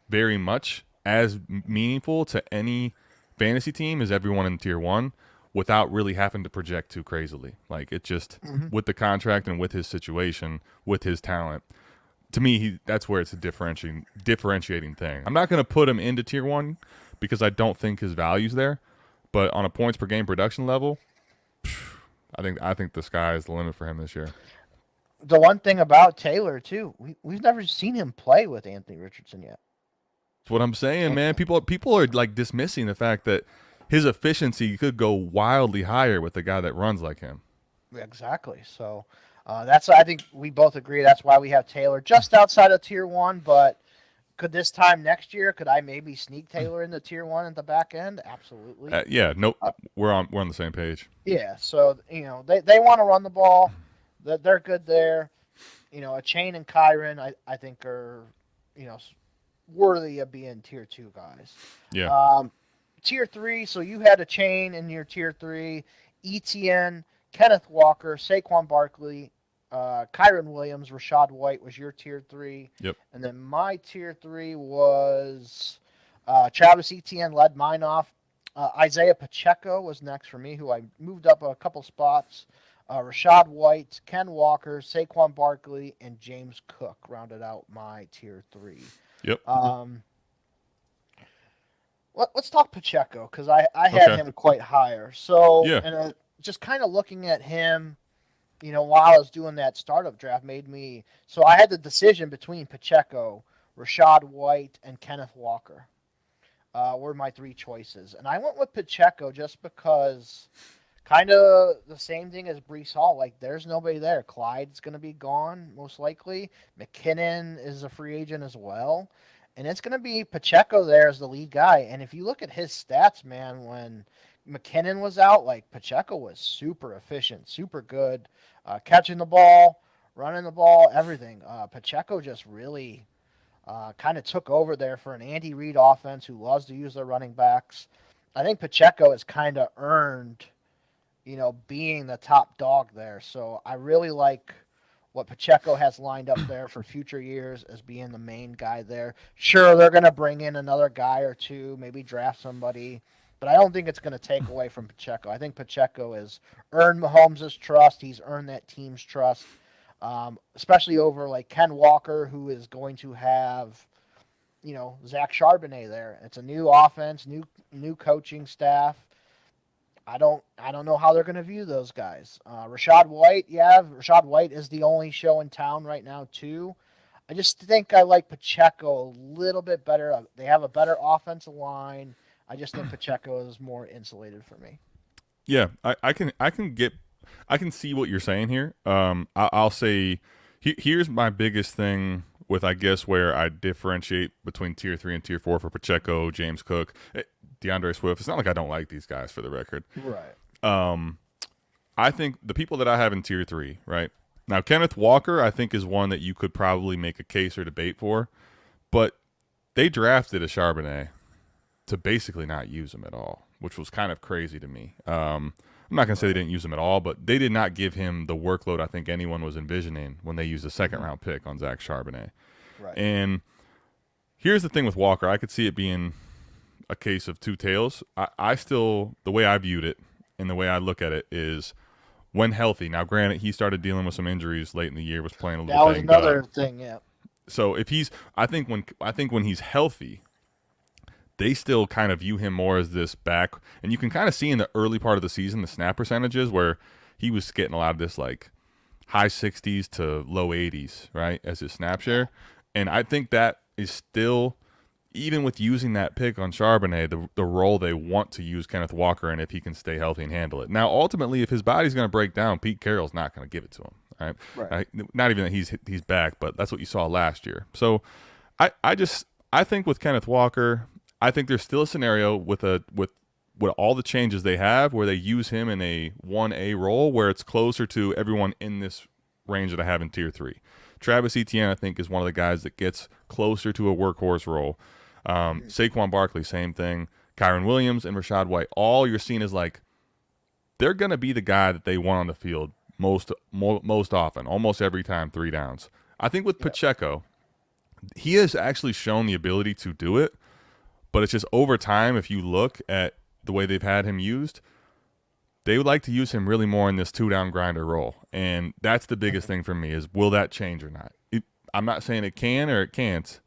very much as meaningful to any fantasy team as everyone in tier 1 without really having to project too crazily. Like, it just with the contract and with his situation, with his talent, to me, that's where it's a differentiating thing. I'm not going to put him into tier 1 because I don't think his value's there, but on a points per game production level, I think the sky is the limit for him this year. The one thing about Taylor too, we've never seen him play with Anthony Richardson yet. That's what I'm saying, man. People are like dismissing the fact that his efficiency could go wildly higher with a guy that runs like him. Exactly. So I think we both agree. That's why we have Taylor just outside of tier 1. But could this time next year, could I maybe sneak Taylor into tier 1 at the back end? Absolutely. We're on the same page. Yeah. So they want to run the ball. They're good there. Achane and Kyron, I think are worthy of being tier 2 guys. Yeah. Tier 3. So you had Achane in your tier 3. ETN, Kenneth Walker, Saquon Barkley, Kyron Williams, Rashad White was your tier 3. Yep. And then my tier 3 was Travis Etienne led mine off. Isaiah Pacheco was next for me, who I moved up a couple spots. Rashad White, Ken Walker, Saquon Barkley, and James Cook rounded out my tier 3. Yep. Let's talk Pacheco, because I had him quite higher. So, yeah. And just kind of looking at him, while I was doing that startup draft made me. So I had the decision between Pacheco, Rashad White, and Kenneth Walker. Were my three choices. And I went with Pacheco just because kind of the same thing as Brees Hall. Like, there's nobody there. Clyde's going to be gone, most likely. McKinnon is a free agent as well. And it's going to be Pacheco there as the lead guy. And if you look at his stats, man, when McKinnon was out, like, Pacheco was super efficient, super good, catching the ball, running the ball, everything. Pacheco just really kind of took over there for an Andy Reid offense who loves to use their running backs. I think Pacheco has kind of earned, being the top dog there. So I really like what Pacheco has lined up there for future years as being the main guy there. Sure, they're going to bring in another guy or two, maybe draft somebody, but I don't think it's going to take away from Pacheco. I think Pacheco has earned Mahomes' trust. He's earned that team's trust. Especially over like Ken Walker, who is going to have, Zach Charbonnet there. It's a new offense, new coaching staff. I don't know how they're going to view those guys. Rashad White is the only show in town right now too. I just think I like Pacheco a little bit better. They have a better offensive line. I just think Pacheco is more insulated for me. Yeah, I can see what you're saying here. I'll say here's my biggest thing with, I guess, where I differentiate between tier 3 and tier 4 for Pacheco, James Cook, DeAndre Swift. It's not like I don't like these guys, for the record. Right. I think the people that I have in tier 3, right now, Kenneth Walker, I think is one that you could probably make a case or debate for, but they drafted a Charbonnet to basically not use him at all, which was kind of crazy to me. I'm not going to say they didn't use him at all, but they did not give him the workload I think anyone was envisioning when they used a second-round pick on Zach Charbonnet. Right. And here's the thing with Walker. I could see it being a case of two tails. I still, the way I viewed it and the way I look at it is when healthy. Now, granted, he started dealing with some injuries late in the year, was playing a little banged up. That was another thing, yeah. So if he's, I think when he's healthy, they still kind of view him more as this back. And you can kind of see in the early part of the season the snap percentages where he was getting a lot of this like high 60s to low 80s, right, as his snap share. And I think that is still, even with using that pick on Charbonnet, the role they want to use Kenneth Walker in if he can stay healthy and handle it. Now, ultimately, if his body's going to break down, Pete Carroll's not going to give it to him. Right? Not even that he's back, but that's what you saw last year. So I think with Kenneth Walker, I think there's still a scenario with all the changes they have where they use him in a 1A role where it's closer to everyone in this range that I have in tier 3. Travis Etienne, I think, is one of the guys that gets closer to a workhorse role. Saquon Barkley, same thing. Kyron Williams and Rashad White, all you're seeing is like they're going to be the guy that they want on the field most often, almost every time, 3 downs. I think with Pacheco, he has actually shown the ability to do it, but it's just over time, if you look at the way they've had him used, they would like to use him really more in this 2-down grinder role. And that's the biggest thing for me is, will that change or not? I'm not saying it can or it can't.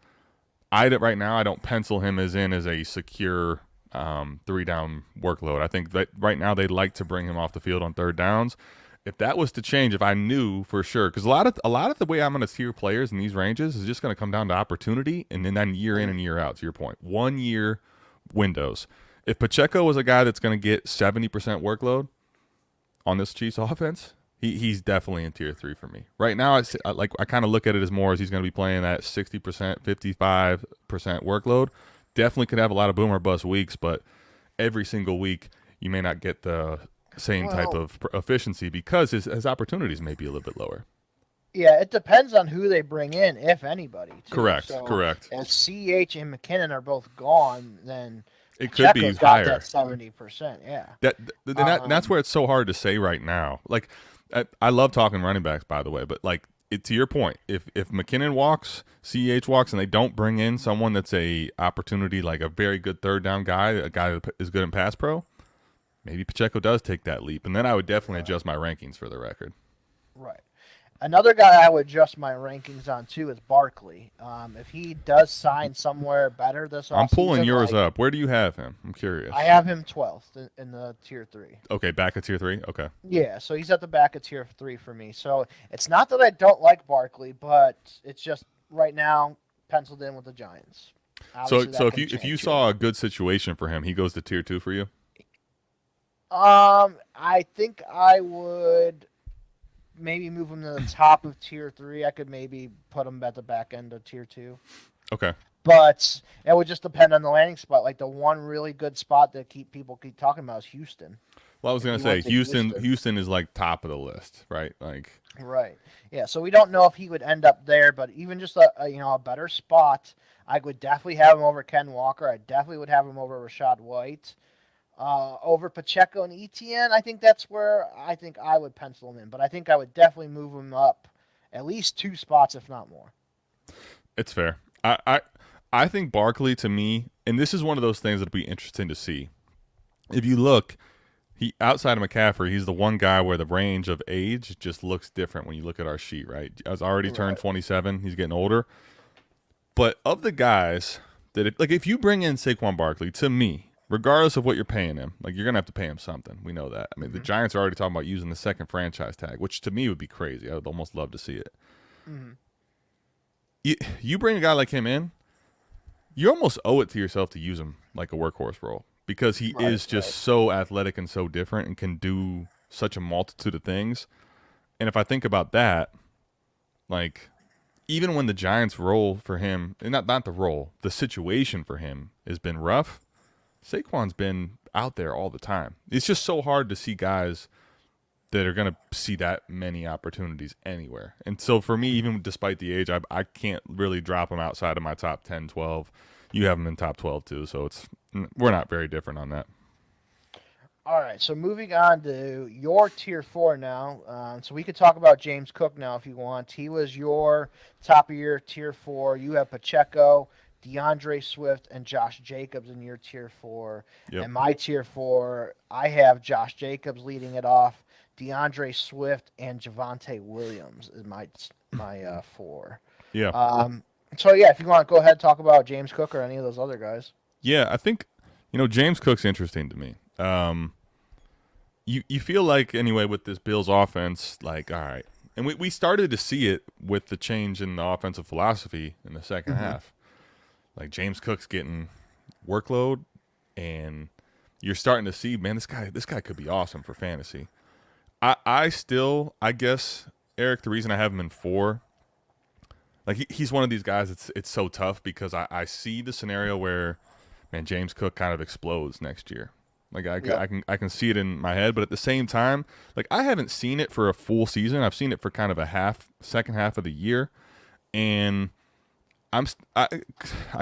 Right now, I don't pencil him as a secure 3-down workload. I think that right now they'd like to bring him off the field on 3rd downs. If that was to change, if I knew for sure, because a lot of the way I'm going to tier players in these ranges is just going to come down to opportunity and then year in and year out, to your point. 1 year windows. If Pacheco was a guy that's going to get 70% workload on this Chiefs offense, he's definitely in tier 3 for me. Right now, I kind of look at it as more as he's going to be playing that 60%, 55% workload. Definitely could have a lot of boom or bust weeks, but every single week you may not get the same type of efficiency because his opportunities may be a little bit lower. Yeah, it depends on who they bring in, if anybody. Too. Correct. If CH and McKinnon are both gone, then it could be higher. That 70%, yeah. That's where it's so hard to say right now. Like, I love talking running backs, by the way, but like to your point, if McKinnon walks, CH walks, and they don't bring in someone that's a opportunity, like a very good 3rd down guy, a guy that is good in pass pro, maybe Pacheco does take that leap, and then I would definitely adjust my rankings for the record. Right. Another guy I would adjust my rankings on too is Barkley. If he does sign somewhere better this I'm pulling offseason, yours like, up. Where do you have him? I'm curious. I have him 12th in the tier 3. Okay, back at tier 3. Okay. Yeah, so he's at the back of tier 3 for me. So it's not that I don't like Barkley, but it's just right now penciled in with the Giants. Obviously, So that if can you change saw a good situation for him, he goes to tier 2 for you. I think I would maybe move him to the top of tier 3. I could maybe put him at the back end of tier 2. Okay. But it would just depend on the landing spot. Like the one really good spot that people keep talking about is Houston. Well, I was gonna say Houston is like top of the list, right? Like right, yeah. So we don't know if he would end up there, but even just a better spot, I would definitely have him over Ken Walker. I definitely would have him over Rashad White, over Pacheco and Etienne. I think that's where I think I would pencil him in. But I think I would definitely move him up at least 2 spots, if not more. it's fair. I think Barkley to me, and this is one of those things that'll be interesting to see. If you look. He outside of McCaffrey, he's the one guy where the range of age just looks different when you look at our sheet, right? Has already turned 27. He's getting older. But of the guys if you bring in Saquon Barkley, to me, regardless of what you're paying him, like you're gonna have to pay him something. We know that. I mean, the Giants are already talking about using the second franchise tag, which to me would be crazy. I would almost love to see it. You bring a guy like him in, you almost owe it to yourself to use him like a workhorse role. Because he is just so athletic and so different and can do such a multitude of things. And if I think about that, like even when the Giants roll for him, and not the role, the situation for him has been rough, Saquon's been out there all the time. It's just so hard to see guys that are going to see that many opportunities anywhere. And so for me, even despite the age, I can't really drop him outside of my top 10, 12. You have him in top 12 too, so we're not very different on that. All right, so moving on to your tier 4 now. So we could talk about James Cook now if you want. He was your top of your tier 4. You have Pacheco, DeAndre Swift, and Josh Jacobs in your tier 4. Yep. And my tier 4, I have Josh Jacobs leading it off, DeAndre Swift, and Javonte Williams is my 4. Yeah. So, yeah, if you want to go ahead and talk about James Cook or any of those other guys. Yeah, I think, James Cook's interesting to me. You feel like, anyway, with this Bills offense, like, all right. And we started to see it with the change in the offensive philosophy in the second half. Like, James Cook's getting workload, and you're starting to see, man, this guy could be awesome for fantasy. I guess, Eric, the reason I have him in 4, like he's one of these guys. It's so tough because I see the scenario where, man, James Cook kind of explodes next year. Like I can see it in my head, but at the same time, like I haven't seen it for a full season. I've seen it for kind of second half of the year, and I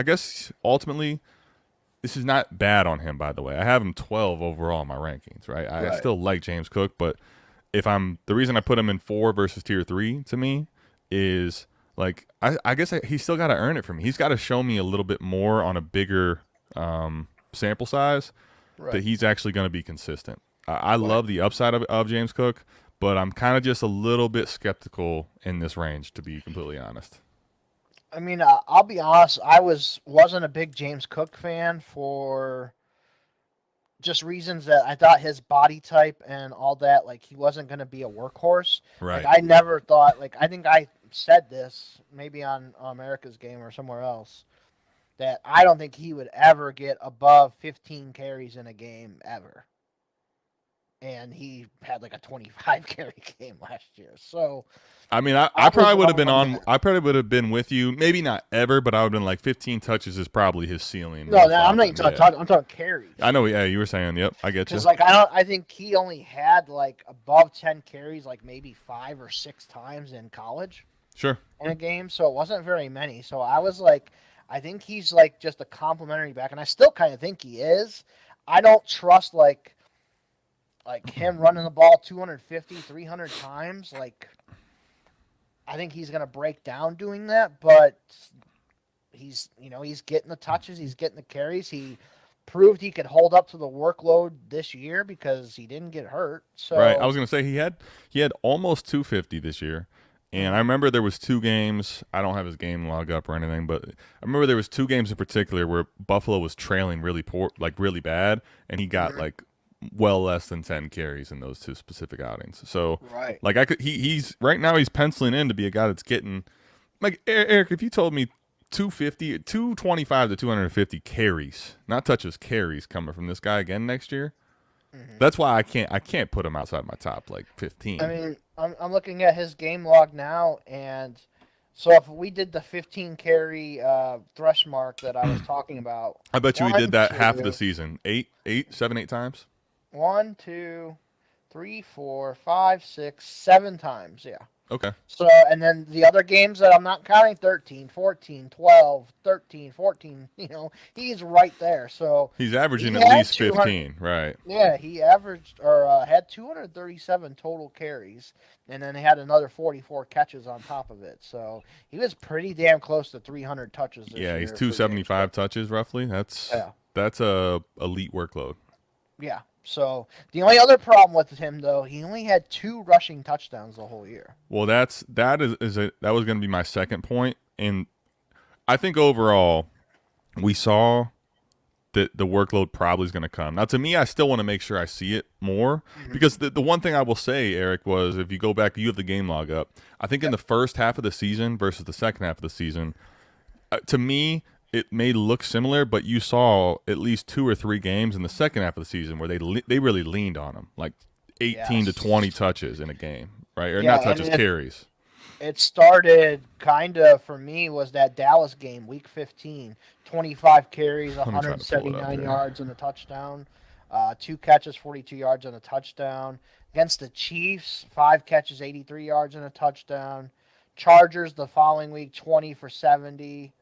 guess ultimately this is not bad on him. By the way, I have him 12 overall in my rankings. Right, I still like James Cook, but the reason I put him in 4 versus tier 3 to me is. Like, I guess he's still got to earn it for me. He's got to show me a little bit more on a bigger sample size that he's actually going to be consistent. I love the upside of James Cook, but I'm kind of just a little bit skeptical in this range, to be completely honest. I mean, I'll be honest. I wasn't a big James Cook fan for just reasons that I thought his body type and all that, like, he wasn't going to be a workhorse. Right. Like, I never thought, like, I think I said this maybe on America's Game or somewhere else, that I don't think he would ever get above 15 carries in a game ever. And he had like a 25 carry game last year. So, I mean, I probably would have been I probably would have been with you. Maybe not ever, but I would have been like 15 touches is probably his ceiling. No, I'm not even talking. I'm talking carries. I know. Yeah, you were saying. Yep, I get you. Because I think he only had like above 10 carries, like maybe 5 or 6 times in college. Sure. In a game, so it wasn't very many. So I was like, I think he's like just a complimentary back, and I still kind of think he is. I don't trust like him running the ball 250, 300 times. Like, I think he's going to break down doing that, but he's getting the touches, he's getting the carries. He proved he could hold up to the workload this year because he didn't get hurt. So right, I was going to say he had almost 250 this year, And I remember there was 2 games. I don't have his game log up or anything, but I remember there was 2 games in particular where Buffalo was trailing really poor, like really bad, and he got like well less than 10 carries in those 2 specific outings. So Right. like he's right now he's penciling in to be a guy that's getting like Eric. If you told me 225 to 250 carries, not touches, carries coming from this guy again next year, that's why I can't put him outside my top like 15. I mean, I'm looking at his game log now, and so if we did the 15 carry thresh mark that I was talking about, I bet you he 1, did that half of 2, the season. 7, 8 times. 1, 2, 3, 4, 5, 6, 7 times. Yeah. Okay. So, and then the other games that I'm not counting, 13, 14, 12, 13, 14, he's right there. So He's averaging he at had least 15, right? Yeah, he averaged or had 237 total carries, and then he had another 44 catches on top of it. So he was pretty damn close to 300 touches this year. Yeah, he's 275 touches roughly. That's a elite workload. Yeah. So the only other problem with him, though, he only had 2 rushing touchdowns the whole year. Well, that was going to be my second point, and I think overall we saw that the workload probably is going to come. Now, to me, I still want to make sure I see it more because the one thing I will say, Eric, was if you go back, you have the game log up. I think in the first half of the season versus the second half of the season, to me, it may look similar, but you saw at least 2 or 3 games in the second half of the season where they really leaned on him, like 18 to 20 touches in a game, right? Or not touches, carries. It started kind of, for me, was that Dallas game, week 15, 25 carries, 179 yards and a touchdown, 2 catches, 42 yards and a touchdown. Against the Chiefs, 5 catches, 83 yards and a touchdown. Chargers the following week, 20 for 70.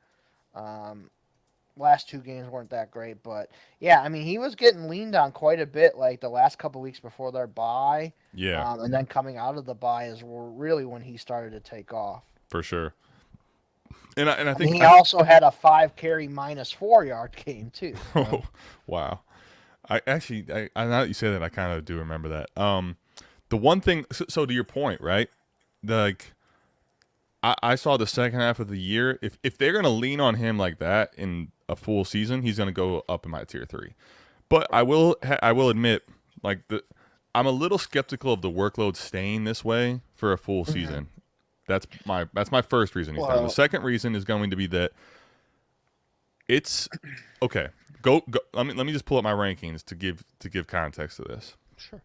Last 2 games weren't that great, but yeah, I mean, he was getting leaned on quite a bit, like the last couple weeks before their bye. Yeah. And then coming out of the bye is really when he started to take off. For sure. And I think he also had a 5 carry minus 4 yard game too. Oh, wow. I actually, now that you say that, I kind of do remember that. The one thing, so to your point, right? I saw the second half of the year. If they're going to lean on him like that in a full season, he's going to go up in my tier 3. But I will admit, I'm a little skeptical of the workload staying this way for a full season. That's my first reason he's done. The second reason is going to be that it's okay. Go. Let me just pull up my rankings to give context to this. Sure.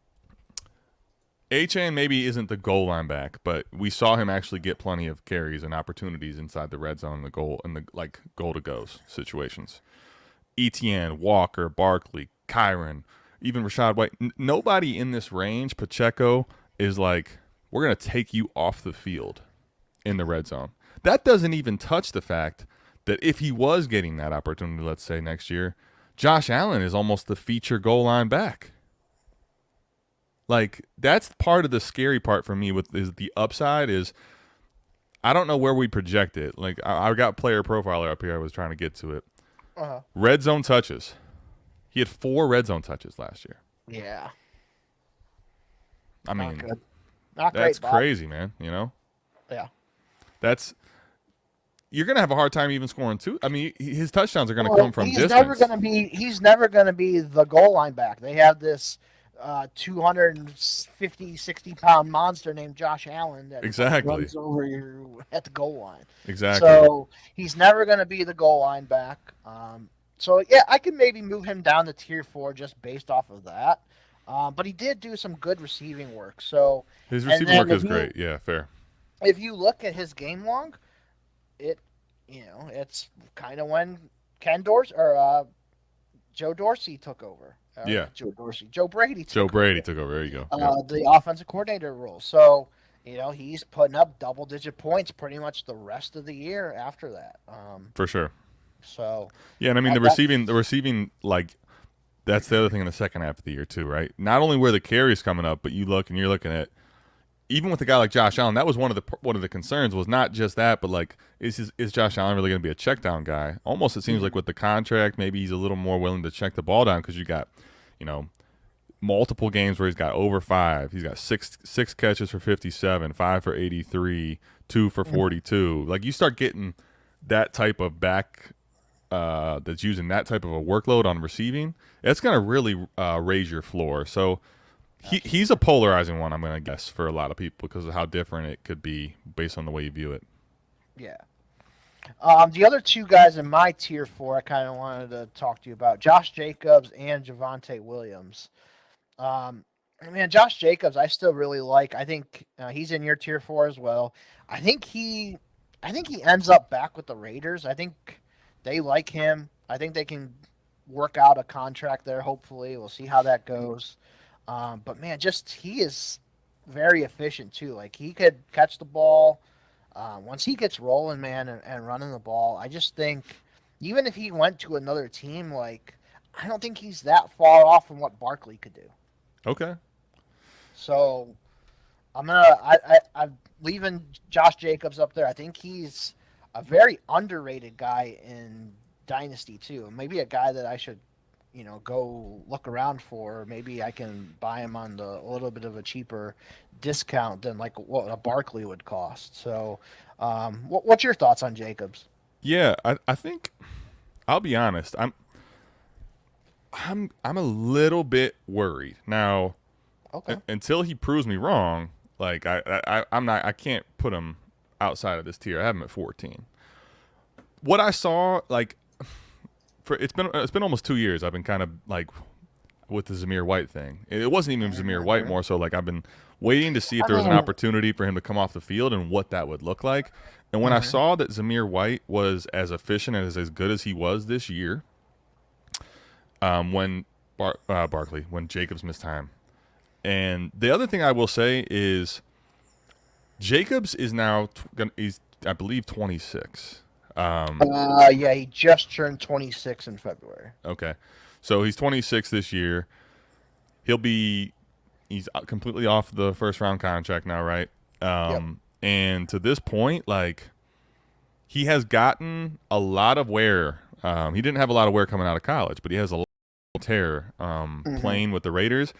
Achane maybe isn't the goal line back, but we saw him actually get plenty of carries and opportunities inside the red zone and the goal to goes situations. Etienne, Walker, Barkley, Kyron, even Rashad White. Nobody in this range, Pacheco, is like, we're going to take you off the field in the red zone. That doesn't even touch the fact that if he was getting that opportunity, let's say next year, Josh Allen is almost the feature goal line back. Like, that's part of the scary part for me is the upside is I don't know where we project it. Like, I got player profiler up here. I was trying to get to it. Red zone touches. He had 4 red zone touches last year. Yeah. I mean, not that's great, crazy, man. You know? Yeah. You're going to have a hard time even scoring 2. I mean, his touchdowns are going to come from distance. He's never going to be the goal line back. They have this 250, 60-pound monster named Josh Allen that runs over you at the goal line. Exactly. So he's never going to be the goal line back. So yeah, I can maybe move him down to tier 4 just based off of that. But he did do some good receiving work. So his receiving work is great. Yeah, fair. If you look at his game log, it's kind of when Joe Dorsey took over. Joe Brady took over. There you go. The offensive coordinator role. So, he's putting up double-digit points pretty much the rest of the year after that. For sure. So. Yeah, and I mean the receiving, like, that's the other thing in the second half of the year too, right? Not only where the carries coming up, but you're looking at even with a guy like Josh Allen. That was one of the concerns was not just that, but like is Josh Allen really going to be a check down guy? Almost it seems like with the contract, maybe he's a little more willing to check the ball down because you got, multiple games where he's got over 5. He's got six catches for 57, 5 for 83, 2 for 42. Like, you start getting that type of back that's using that type of a workload on receiving, it's going to really raise your floor. So he's a polarizing one, I'm going to guess, for a lot of people because of how different it could be based on the way you view it. Yeah. The other two guys in my tier 4 I kind of wanted to talk to you about, Josh Jacobs and Javonte Williams. Man, Josh Jacobs, I still really like. I think he's in your tier 4 as well. I think he ends up back with the Raiders. I think they like him. I think they can work out a contract there. Hopefully, we'll see how that goes. But man, he is very efficient too. Like, he could catch the ball once he gets rolling, man, and running the ball. I just think even if he went to another team, like, I don't think he's that far off from what Barkley could do. Okay. So I'm leaving Josh Jacobs up there. I think he's a very underrated guy in Dynasty too. Maybe a guy that I should, go look around for. Maybe I can buy him on a little bit of a cheaper discount than like what a Barkley would cost. So, what's your thoughts on Jacobs? Yeah, I think I'll be honest. I'm a little bit worried now. Okay. Until he proves me wrong, like I can't put him outside of this tier. I have him at 14. What I saw, like, it's been almost 2 years. I've been kind of like with the Zamir White thing. It wasn't even Zamir White, more so like I've been waiting to see if there was an opportunity for him to come off the field and what that would look like. And when I saw that Zamir White was as efficient and as good as he was this year, when Jacobs missed time. And the other thing I will say is Jacobs is now he's, I believe, 26. Yeah, he just turned 26 in February. Okay. So he's 26 this year. He's completely off the first round contract now, right? Yep. And to this point, like, he has gotten a lot of wear. He didn't have a lot of wear coming out of college, but he has a lot of tear playing with the Raiders.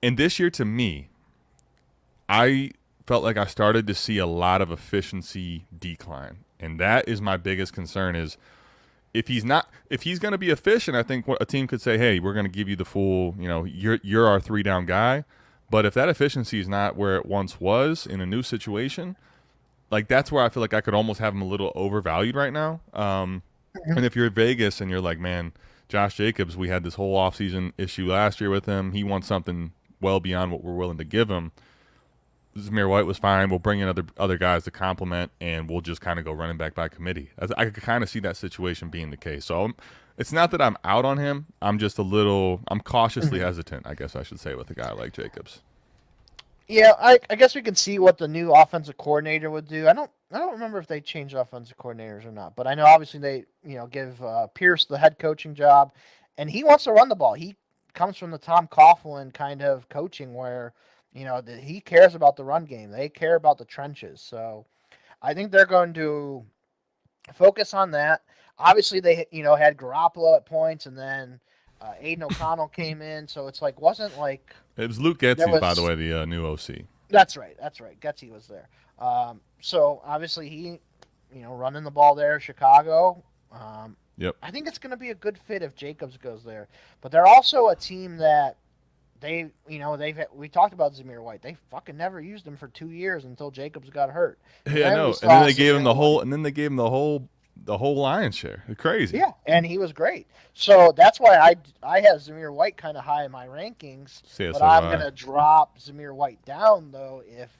And this year, to me, I felt like I started to see a lot of efficiency decline. And that is my biggest concern is if he's going to be efficient, I think a team could say, hey, we're going to give you the full, you're our 3-down guy. But if that efficiency is not where it once was in a new situation, like, that's where I feel like I could almost have him a little overvalued right now. And if you're Vegas and you're like, man, Josh Jacobs, we had this whole offseason issue last year with him. He wants something well beyond what we're willing to give him. Zamir White was fine. We'll bring in other guys to complement, and we'll just kind of go running back by committee. I could kind of see that situation being the case. So it's not that I'm out on him. I'm just I'm cautiously hesitant, I guess I should say, with a guy like Jacobs. Yeah, I guess we can see what the new offensive coordinator would do. I don't remember if they changed offensive coordinators or not, but I know obviously they give Pierce the head coaching job, and he wants to run the ball. He comes from the Tom Coughlin kind of coaching where he cares about the run game. They care about the trenches. So I think they're going to focus on that. Obviously, they had Garoppolo at points, and then Aiden O'Connell came in. So it's like wasn't like it was Luke Getsy, by the way, the new OC. That's right. Getsy was there. So obviously he, running the ball there, Chicago. Yep. I think it's going to be a good fit if Jacobs goes there. But they're also a team that we talked about Zamir White. They fucking never used him for 2 years until Jacobs got hurt. Yeah, I know. And then they gave him the whole lion's share. It's crazy. Yeah, and he was great. So that's why I have Zamir White kind of high in my rankings. But I'm going to drop Zamir White down though if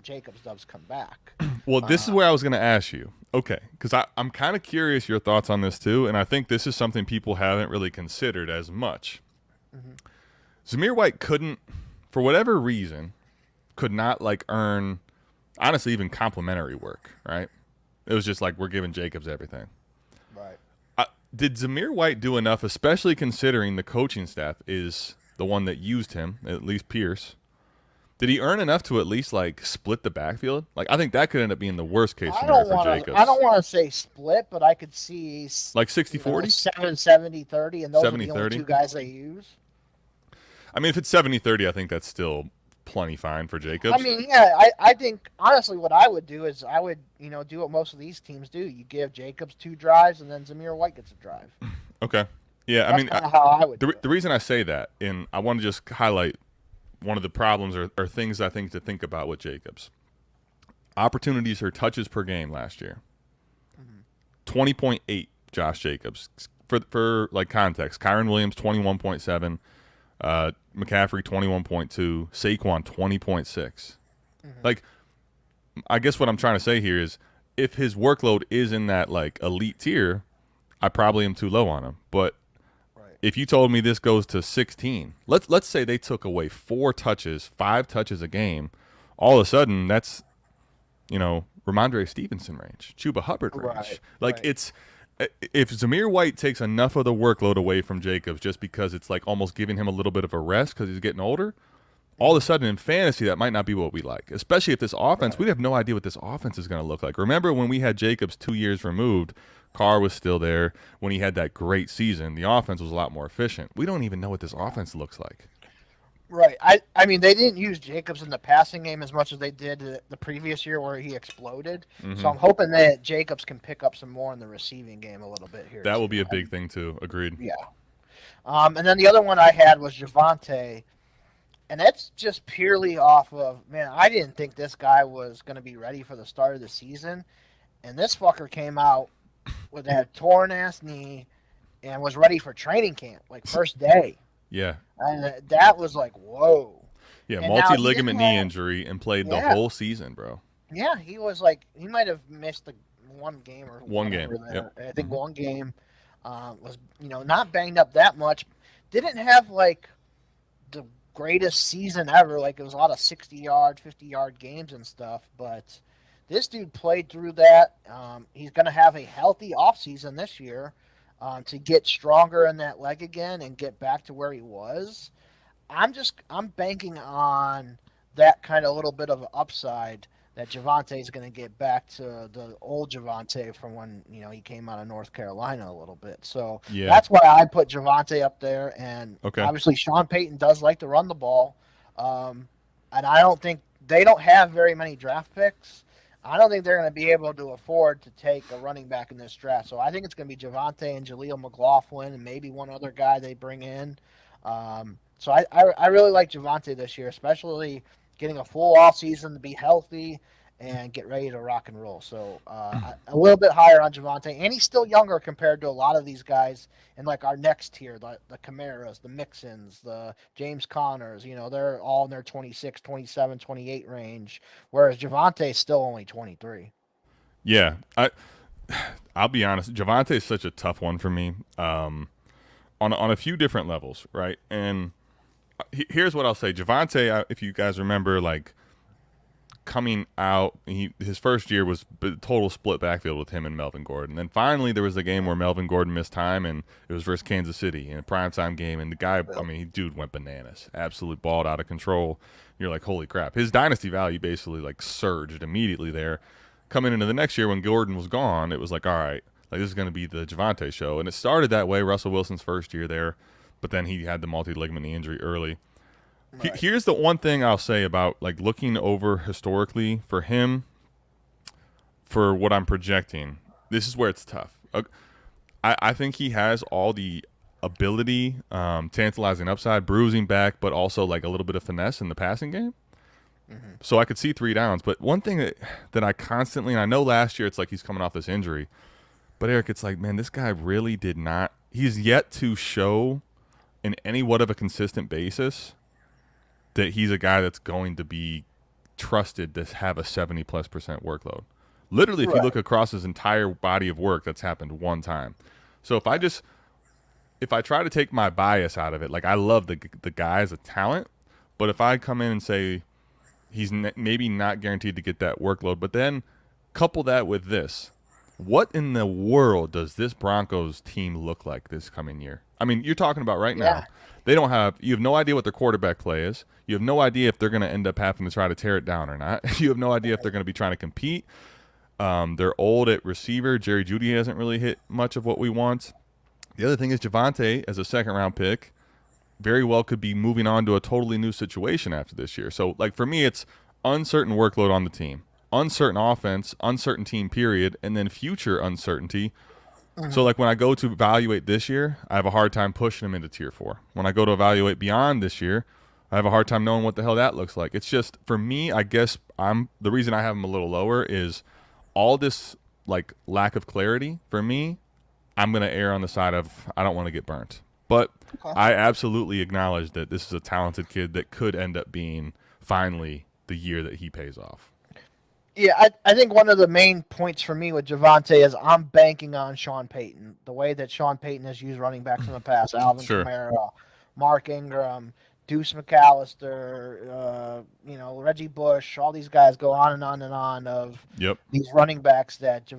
Jacobs does come back. Well, this is where I was going to ask you. Okay, because I'm kind of curious your thoughts on this too, and I think this is something people haven't really considered as much. Zamir White couldn't, for whatever reason, could not earn, honestly, even complimentary work, right? It was just like we're giving Jacobs everything. Right. Did Zamir White do enough, especially considering the coaching staff is the one that used him, at least Pierce? Did he earn enough to at least split the backfield? I think that could end up being the worst case scenario for Jacobs. I don't want to say split, but I could see 60-40? 70-30, and those are the only 2 guys they use. I mean, if it's 70-30, I think that's still plenty fine for Jacobs. I mean, yeah, I think honestly what I would do is I would, do what most of these teams do. You give Jacobs 2 drives and then Zamir White gets a drive. Okay. Yeah, That's I mean, kind of how I would do it. the reason I say that, and I want to just highlight one of the problems or things I think to think about with Jacobs. Opportunities or touches per game last year. 20.8 Josh Jacobs. For like context, Kyron Williams 21.7, McCaffrey 21.2, Saquon 20.6. Like, I guess what I'm trying to say here is if his workload is in that like elite tier, I probably am too low on him. But if you told me this goes to 16, let's say they took away 4 touches, 5 touches a game, all of a sudden that's, Ramondre Stevenson range, Chuba Hubbard range. It's if Zamir White takes enough of the workload away from Jacobs just because it's like almost giving him a little bit of a rest because he's getting older, all of a sudden in fantasy that might not be what we like, especially if this offense, we have no idea what this offense is going to look like. Remember when we had Jacobs 2 years removed, Carr was still there. When he had that great season, the offense was a lot more efficient. We don't even know what this offense looks like. Right. I mean, they didn't use Jacobs in the passing game as much as they did the previous year where he exploded. So I'm hoping that Jacobs can pick up some more in the receiving game a little bit here. That will be a big thing too. Agreed. Yeah. And then the other one I had was Javonte. And that's just purely off of, man, I didn't think this guy was going to be ready for the start of the season. And this fucker came out with that torn-ass knee and was ready for training camp, like first day. Yeah. And that was like, whoa. Yeah, multi-ligament knee injury and played the whole season, bro. Yeah, he was like, he might have missed one game or one game. Yep. I think one game was, not banged up that much. Didn't have like the greatest season ever. Like it was a lot of 60-yard, 50-yard games and stuff. But this dude played through that. He's going to have a healthy offseason this year. To get stronger in that leg again and get back to where he was. I'm banking on that kind of little bit of an upside that Javonte is going to get back to the old Javonte from when, he came out of North Carolina a little bit. So that's why I put Javonte up there. And obviously Sean Payton does like to run the ball. And I don't think they don't have very many draft picks. I don't think they're going to be able to afford to take a running back in this draft. So I think it's going to be Javonte and Jaleel McLaughlin and maybe one other guy they bring in. So I really like Javonte this year, especially getting a full offseason to be healthy and get ready to rock and roll. So a little bit higher on Javonte. And he's still younger compared to a lot of these guys in like our next tier, the Camaras, the Mixons, the James Connors. They're all in their 26, 27, 28 range, whereas Javonte is still only 23. Yeah, I'll be honest. Javonte is such a tough one for me on a few different levels, right? And here's what I'll say. Javonte, if you guys remember, like, coming out, his first year was total split backfield with him and Melvin Gordon. Then finally there was a game where Melvin Gordon missed time, and it was versus Kansas City in a primetime game. And the guy, dude went bananas, absolutely balled out of control. You're like, holy crap. His dynasty value basically like surged immediately there. Coming into the next year when Gordon was gone, it was like, all right, like this is going to be the Javonte show. And it started that way, Russell Wilson's first year there, but then he had the multi-ligament knee injury early. Right. Here's the one thing I'll say about like looking over historically for him, for what I'm projecting. This is where it's tough. I think he has all the ability, tantalizing upside, bruising back, but also like a little bit of finesse in the passing game. Mm-hmm. So I could see 3 downs. But one thing that I constantly, and I know last year it's like he's coming off this injury, but Eric, it's like, man, this guy really did not. He's yet to show in any what of a consistent basis that he's a guy that's going to be trusted to have a 70+% workload. Literally, if you look across his entire body of work, that's happened one time. So if I try to take my bias out of it, like I love the guy as a talent, but if I come in and say he's maybe not guaranteed to get that workload, but then couple that with this, what in the world does this Broncos team look like this coming year? I mean, you're talking about right now. You have no idea what their quarterback play is. You have no idea if they're going to end up having to try to tear it down or not. You have no idea if they're going to be trying to compete. They're old at receiver. Jerry Jeudy hasn't really hit much of what we want. The other thing is Javonte, as a second-round pick, very well could be moving on to a totally new situation after this year. So, like, for me, it's uncertain workload on the team, uncertain offense, uncertain team period, and then future uncertainty. So, like, when I go to evaluate this year, I have a hard time pushing him into tier 4. When I go to evaluate beyond this year, I have a hard time knowing what the hell that looks like. It's just, for me, I guess the reason I have him a little lower is all this, like, lack of clarity. For me, I'm going to err on the side of I don't want to get burnt. But I absolutely acknowledge that this is a talented kid that could end up being finally the year that he pays off. Yeah, I think one of the main points for me with Javonte is I'm banking on Sean Payton. The way that Sean Payton has used running backs in the past, Alvin Kamara, Mark Ingram, Deuce McAllister, Reggie Bush, all these guys go on and on and on of these running backs that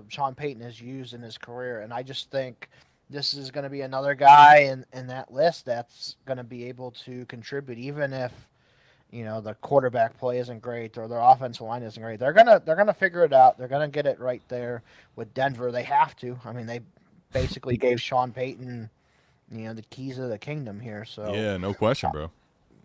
Sean Payton has used in his career. And I just think this is going to be another guy in that list that's going to be able to contribute, even if the quarterback play isn't great or their offensive line isn't great. They're gonna figure it out. They're gonna get it right there with Denver. They have to. I mean, they basically gave Sean Payton, the keys of the kingdom here. So yeah, no question, bro.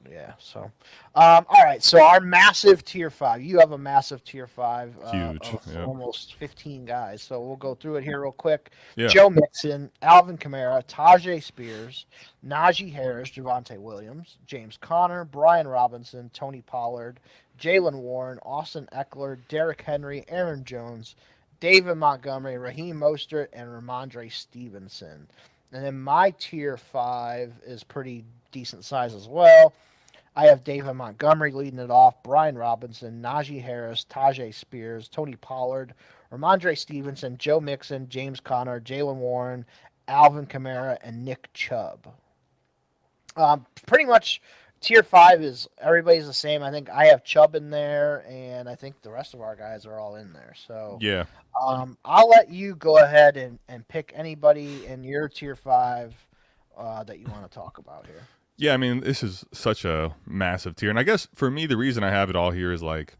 Yeah. So, all right. So our massive tier 5. You have a massive tier 5. Huge. Almost 15 guys. So we'll go through it here real quick. Yeah. Joe Mixon, Alvin Kamara, Tajay Spears, Najee Harris, Javonte Williams, James Conner, Brian Robinson, Tony Pollard, Jalen Warren, Austin Eckler, Derrick Henry, Aaron Jones, David Montgomery, Raheem Mostert, and Ramondre Stevenson. And then my tier 5 is pretty decent size as well. I have David Montgomery leading it off, Brian Robinson, Najee Harris, Tajay Spears, Tony Pollard, Ramondre Stevenson, Joe Mixon, James Conner, Jalen Warren, Alvin Kamara, and Nick Chubb. Pretty much tier 5 is everybody's the same. I think I have Chubb in there, and I think the rest of our guys are all in there. So yeah, I'll let you go ahead and pick anybody in your tier 5 that you want to talk about here. Yeah, I mean, this is such a massive tier. And I guess for me, the reason I have it all here is like,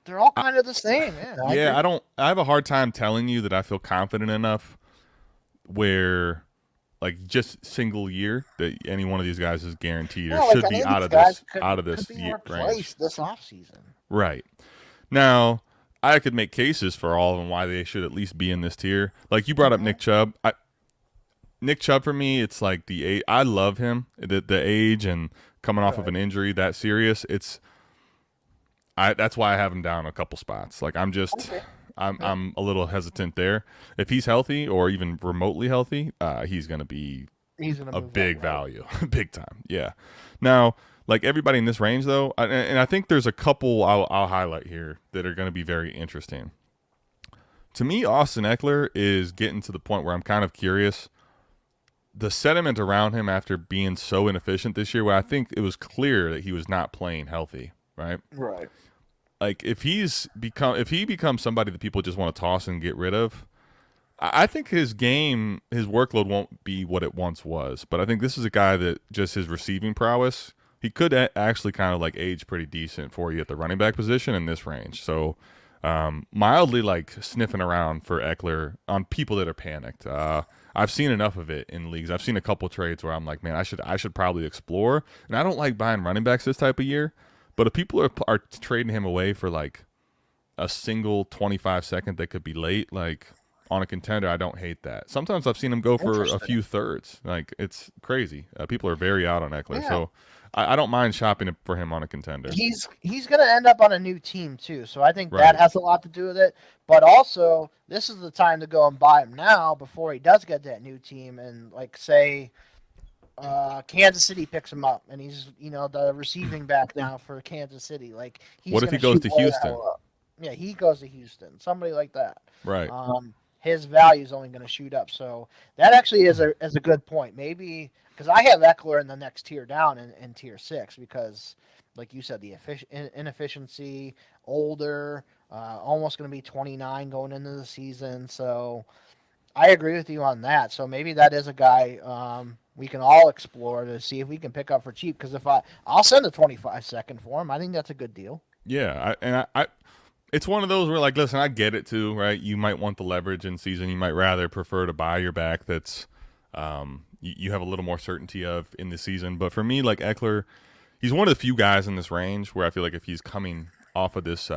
they're all kind of the same. Yeah, I have a hard time telling you that I feel confident enough where, like, just single year that any one of these guys is guaranteed or should be out of this year range this offseason. Right. Now, I could make cases for all of them why they should at least be in this tier. Like, you brought up Nick Chubb. Nick Chubb, for me, it's like the age. I love him. The age and coming off of an injury that serious. That's why I have him down a couple spots. Like, I'm a little hesitant there. If he's healthy or even remotely healthy, he's gonna be a big value, big time. Yeah. Now, like everybody in this range, though, and I think there's a couple I'll highlight here that are gonna be very interesting. To me, Austin Eckler is getting to the point where I'm kind of curious. The sentiment around him after being so inefficient this year, where I think it was clear that he was not playing healthy, right? Right. Like, if he becomes somebody that people just want to toss and get rid of, I think his workload won't be what it once was. But I think this is a guy that just his receiving prowess, he could actually kind of like age pretty decent for you at the running back position in this range. So mildly like sniffing around for Eckler on people that are panicked. I've seen enough of it in leagues. I've seen a couple trades where I'm like, man, I should probably explore. And I don't like buying running backs this type of year. But if people are trading him away for like a single 25-second that could be late, like on a contender, I don't hate that. Sometimes I've seen him go for a few thirds. Like, it's crazy. People are very out on Eckler. Yeah. So I don't mind shopping for him on a contender. He's going to end up on a new team too. So I think that has a lot to do with it. But also, this is the time to go and buy him now before he does get that new team. And like, say, Kansas City picks him up, and he's the receiving back now for Kansas City. Like, what if he goes to Houston? Yeah, he goes to Houston. Somebody like that. Right. His value is only going to shoot up. So that actually is a good point. Maybe because I have Eckler in the next tier down in tier 6 because, like you said, the inefficiency, older, almost going to be 29 going into the season. So I agree with you on that. So maybe that is a guy we can all explore to see if we can pick up for cheap. Because I'll send a 25-second for him. I think that's a good deal. Yeah, I it's one of those where, like, listen, I get it too, right? You might want the leverage in season. You might rather prefer to buy your back that's, you have a little more certainty of in the season. But for me, like Eckler, he's one of the few guys in this range where I feel like if he's coming off of this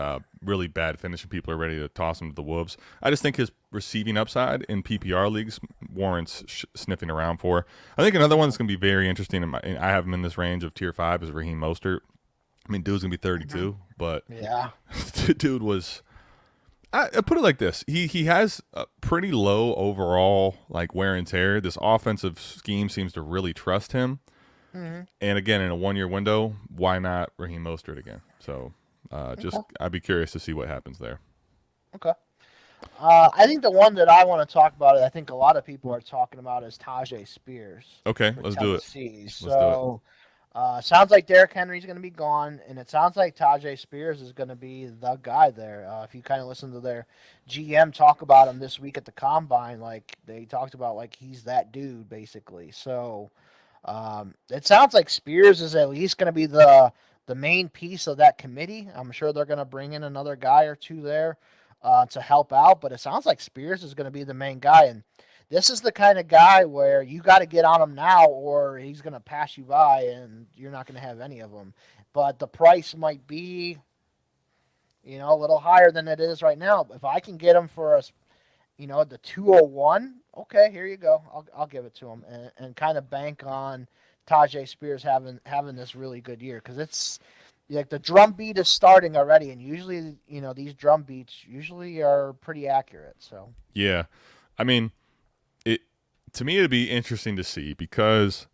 really bad finish and people are ready to toss him to the wolves, I just think his receiving upside in PPR leagues warrants sniffing around for. I think another one that's going to be very interesting, and I have him in this range of tier 5, is Raheem Mostert. I mean, dude's going to be 32, but Yeah. dude was... I put it like this. He has a pretty low overall like wear and tear. This offensive scheme seems to really trust him. Mm-hmm. And again, in a 1-year window, why not Raheem Mostert again? So I'd be curious to see what happens there. Okay. I think the one that I want to talk about, I think a lot of people are talking about, is Tajay Spears. Okay, let's do it. So, sounds like Derrick Henry's going to be gone, and it sounds like Tajay Spears is going to be the guy there. If you kind of listen to their GM talk about him this week at the Combine, like they talked about, like he's that dude basically. So, it sounds like Spears is at least going to be the main piece of that committee. I'm sure they're going to bring in another guy or two there to help out, but it sounds like Spears is going to be the main guy. And this is the kind of guy where you got to get on him now or he's going to pass you by and you're not going to have any of them. But the price might be, a little higher than it is right now. If I can get him for the 201, okay, here you go. I'll give it to him and kind of bank on Tajay Spears having this really good year, because it's like the drum beat is starting already, and usually these drum beats usually are pretty accurate. So yeah, I mean, to me it'd be interesting to see, because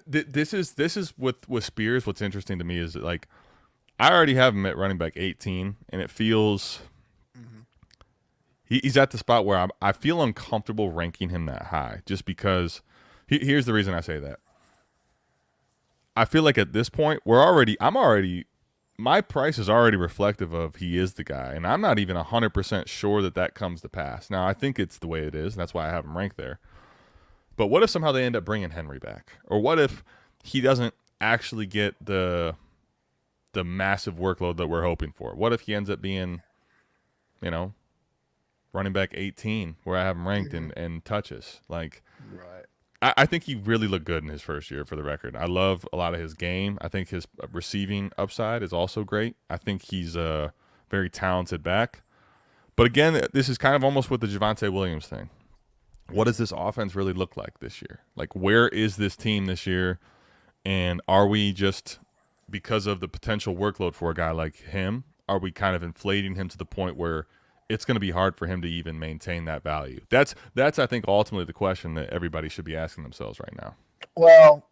this is with Spears. What's interesting to me is that, like, I already have him at running back 18, and it feels he's at the spot where I feel uncomfortable ranking him that high, just because. Here's the reason I say that. I feel like at this point my price is already reflective of he is the guy, and I'm not even 100% sure that comes to pass. Now, I think it's the way it is, and that's why I have him ranked there. But what if somehow they end up bringing Henry back? Or what if he doesn't actually get the massive workload that we're hoping for? What if he ends up being, running back 18, where I have him ranked and touches? Like, right. I think he really looked good in his first year, for the record. I love a lot of his game. I think his receiving upside is also great. I think he's a very talented back. But again, this is kind of almost with the Javonte Williams thing. What does this offense really look like this year? Like, where is this team this year? And are we just, because of the potential workload for a guy like him, are we kind of inflating him to the point where it's going to be hard for him to even maintain that value? That's I think, ultimately the question that everybody should be asking themselves right now. Well,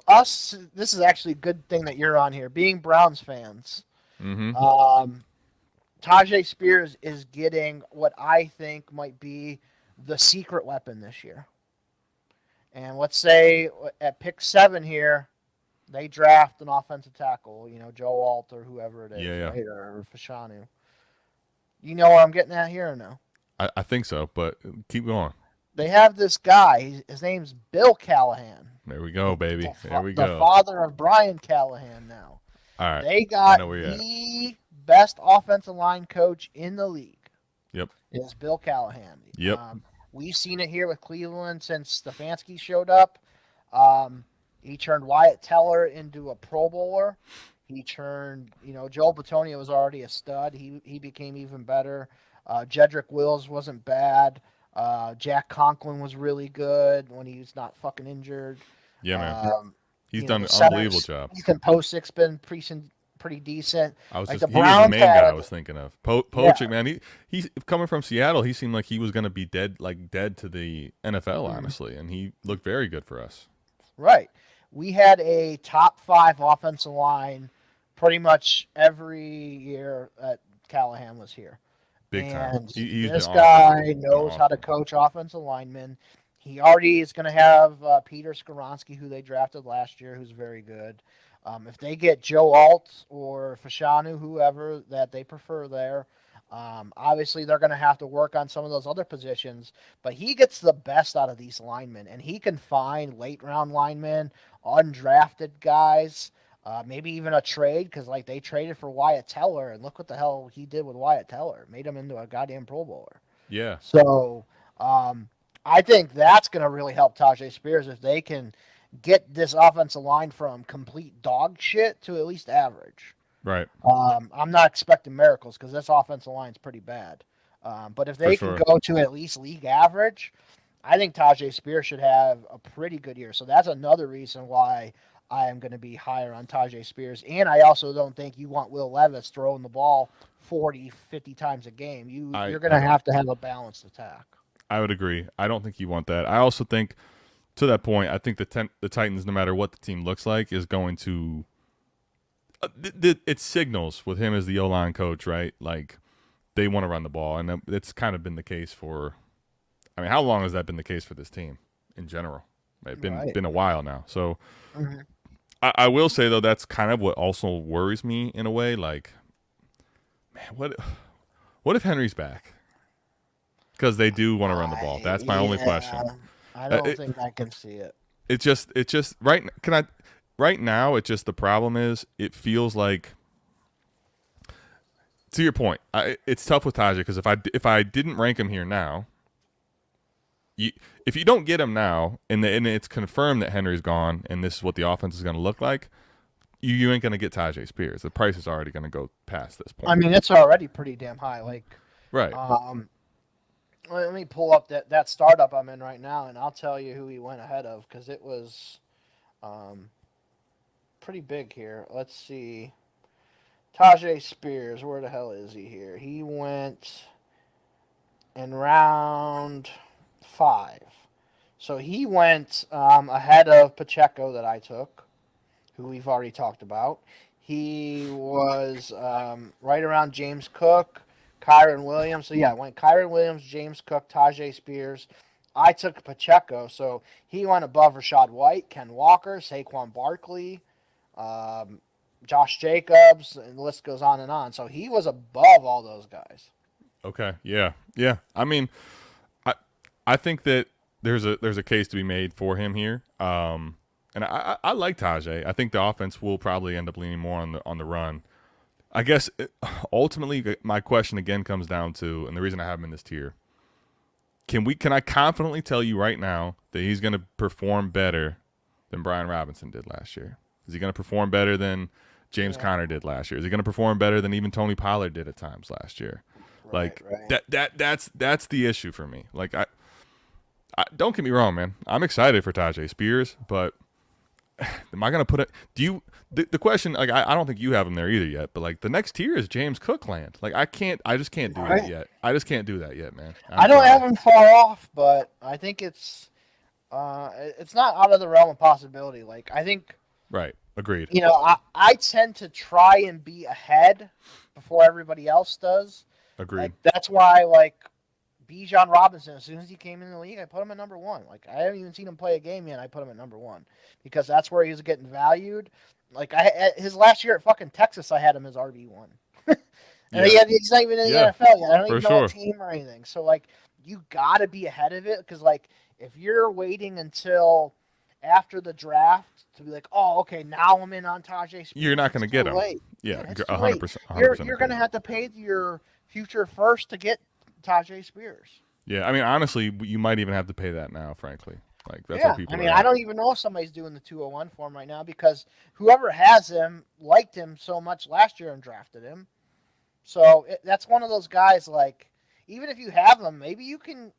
this is actually a good thing that you're on here. Being Browns fans, Tajay Spears is getting what I think might be the secret weapon this year. And let's say at pick 7 here, they draft an offensive tackle, Joe Alt or whoever it is, right? Or Fashanu. You know what I'm getting at here or no? I think so, but keep going. They have this guy. His name's Bill Callahan. There we go, baby. There we go. The father of Brian Callahan now. All right. They got the best offensive line coach in the league. Yep. Is Bill Callahan. Yep. We've seen it here with Cleveland since Stefanski showed up. He turned Wyatt Teller into a Pro Bowler. He turned, Joel Bitonio was already a stud. He became even better. Jedrick Wills wasn't bad. Jack Conklin was really good when he was not fucking injured. Yeah, man. He's done an unbelievable job. Ethan Posic's been pretty decent. He was the main guy I was thinking of. Poaching, man. He's coming from Seattle. He seemed like he was going to be dead to the NFL, honestly, and he looked very good for us. Right. We had a top 5 offensive line pretty much every year that Callahan was here. Big time. This guy knows how to coach offensive linemen. He already is going to have Peter Skoronski, who they drafted last year, who's very good. If they get Joe Alt or Fashanu, whoever that they prefer there, obviously they're going to have to work on some of those other positions. But he gets the best out of these linemen, and he can find late-round linemen, undrafted guys, maybe even a trade, because they traded for Wyatt Teller, and look what the hell he did with Wyatt Teller. Made him into a goddamn Pro Bowler. Yeah. So I think that's going to really help Tajay Spears if they can get this offensive line from complete dog shit to at least average. Right. I'm not expecting miracles because this offensive line is pretty bad. But if they can go to at least league average, I think Tajay Spears should have a pretty good year. So that's another reason why I am going to be higher on Tajay Spears. And I also don't think you want Will Levis throwing the ball 40, 50 times a game. You're going to have a balanced attack. I would agree. I don't think you want that. I also think, to that point, I think the Titans, no matter what the team looks like, is going to it signals with him as the O-line coach, right? Like, they want to run the ball, and it's kind of been the case for – I mean, how long has that been the case for this team in general? It's been a while now. So I will say, though, that's kind of what also worries me in a way. Like, man, what if Henry's back? Because they do want to run the ball. That's my only question. I don't think I can see it. It just right now. It's just the problem is it feels like, to your point, it's tough with Tajay because if I didn't rank him here now, if you don't get him now and it's confirmed that Henry's gone and this is what the offense is going to look like, you ain't going to get Tajay Spears. The price is already going to go past this point. I mean, it's already pretty damn high. Like, right. Let me pull up that startup I'm in right now, and I'll tell you who he went ahead of because it was pretty big here. Let's see. Tajay Spears, where the hell is he here? He went in round 5. So he went ahead of Pacheco that I took, who we've already talked about. He was right around James Cook, Kyron Williams. So, yeah, I went Kyron Williams, James Cook, Tajay Spears. I took Pacheco, so he went above Rachaad White, Ken Walker, Saquon Barkley, Josh Jacobs, and the list goes on and on. So he was above all those guys. Okay, yeah. I mean, I think that there's a case to be made for him here. And I like Tajay. I think the offense will probably end up leaning more on the run. I guess ultimately my question again comes down to, and the reason I have him in this tier, can I confidently tell you right now that he's going to perform better than Brian Robinson did last year? Is he going to perform better than James Conner did last year? Is he going to perform better than even Tony Pollard did at times last year? Right. That's the issue for me. Like, I don't get me wrong, man. I'm excited for Tajay Spears, but am I going to put it? The question, like, I don't think you have him there either yet, but like the next tier is James Cook land. Like, I just can't do that yet. I just can't do that yet, man. I don't have him far off, but I think it's not out of the realm of possibility. Like, I think. Right. Agreed. You know, I tend to try and be ahead before everybody else does. Agreed. Like, that's why, like, Bijan Robinson, as soon as he came in the league, I put him at number 1. Like, I haven't even seen him play a game yet. I put him at number 1 because that's where he was getting valued. Like, his last year at fucking Texas, I had him as RB1. And he's not even in the NFL yet. I don't even know a team or anything. So, like, you got to be ahead of it because, like, if you're waiting until after the draft to be like, oh, okay, now I'm in on Tajay Spears, you're not going to get him. Late. Yeah, it's 100%. You're going to have to pay your future first to get Tajay Spears. Yeah, I mean, honestly, you might even have to pay that now, frankly. Like, that's what people I don't even know if somebody's doing the 201 for him right now because whoever has him liked him so much last year and drafted him. So that's one of those guys, like, even if you have him, maybe you can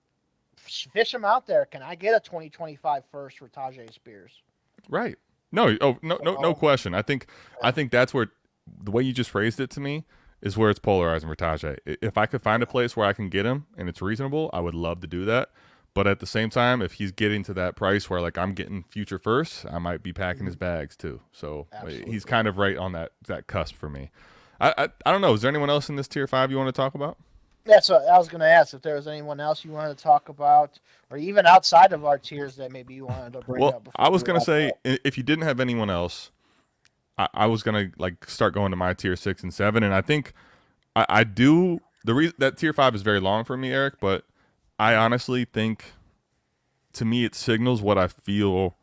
fish him out there. Can I get a 2025 first for Tajay Spears? Right. No question. I think that's where the way you just phrased it to me is where it's polarizing for Tajay. If I could find a place where I can get him and it's reasonable, I would love to do that. But at the same time, if he's getting to that price where, like, I'm getting future first, I might be packing his bags too. So he's kind of right on that cusp for me. I don't know. Is there anyone else in this tier 5 you want to talk about? Yeah, so I was going to ask if there was anyone else you wanted to talk about, or even outside of our tiers that maybe you wanted to bring up. I was going to say, if you didn't have anyone else, I was going to, like, start going to my tier 6 and 7, and I think I do. The reason that tier 5 is very long for me, Eric, but I honestly think, to me, it signals what I feel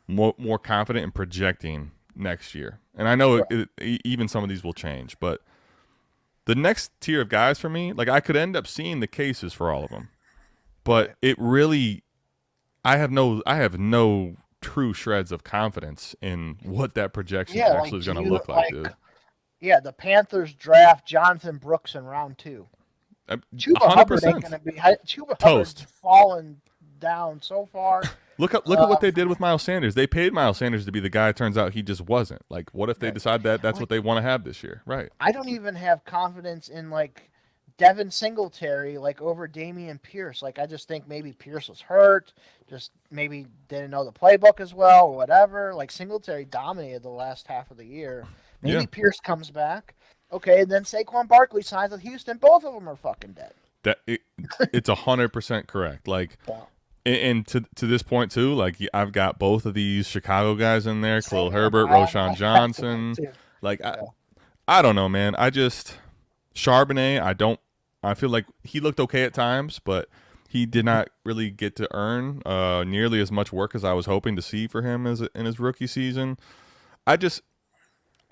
more confident in projecting next year. And I know even some of these will change, but the next tier of guys for me, like, I could end up seeing the cases for all of them, but it really I have no true shreds of confidence in what that projection Yeah, like actually is do going to you look like, dude. yeah, the Panthers draft Jonathan Brooks in round 2. Chuba Hubbard ain't 100% gonna be. Chuba Hubbard's toast. fallen down so far. Look at what they did with Miles Sanders. They paid Miles Sanders to be the guy. It turns out he just wasn't. Like, what if they decide that that's what Like, they want to have this year? Right. I don't even have confidence in like Devin Singletary like over Damian Pierce. Like I just think maybe Pierce was hurt, just maybe didn't know the playbook as well or whatever. Like Singletary dominated the last half of the year. Maybe Yeah. Pierce comes back. Okay, and then Saquon Barkley signs with Houston. Both of them are fucking dead. It's 100% correct. Like, Wow. and to this point too, like I've got both of these Chicago guys in there: Khalil Same. Herbert, I Roshan Johnson. too. Like Yeah. I don't know, man. Charbonnet. I feel like he looked okay at times, but he did not really get to earn nearly as much work as I was hoping to see for him in his rookie season. I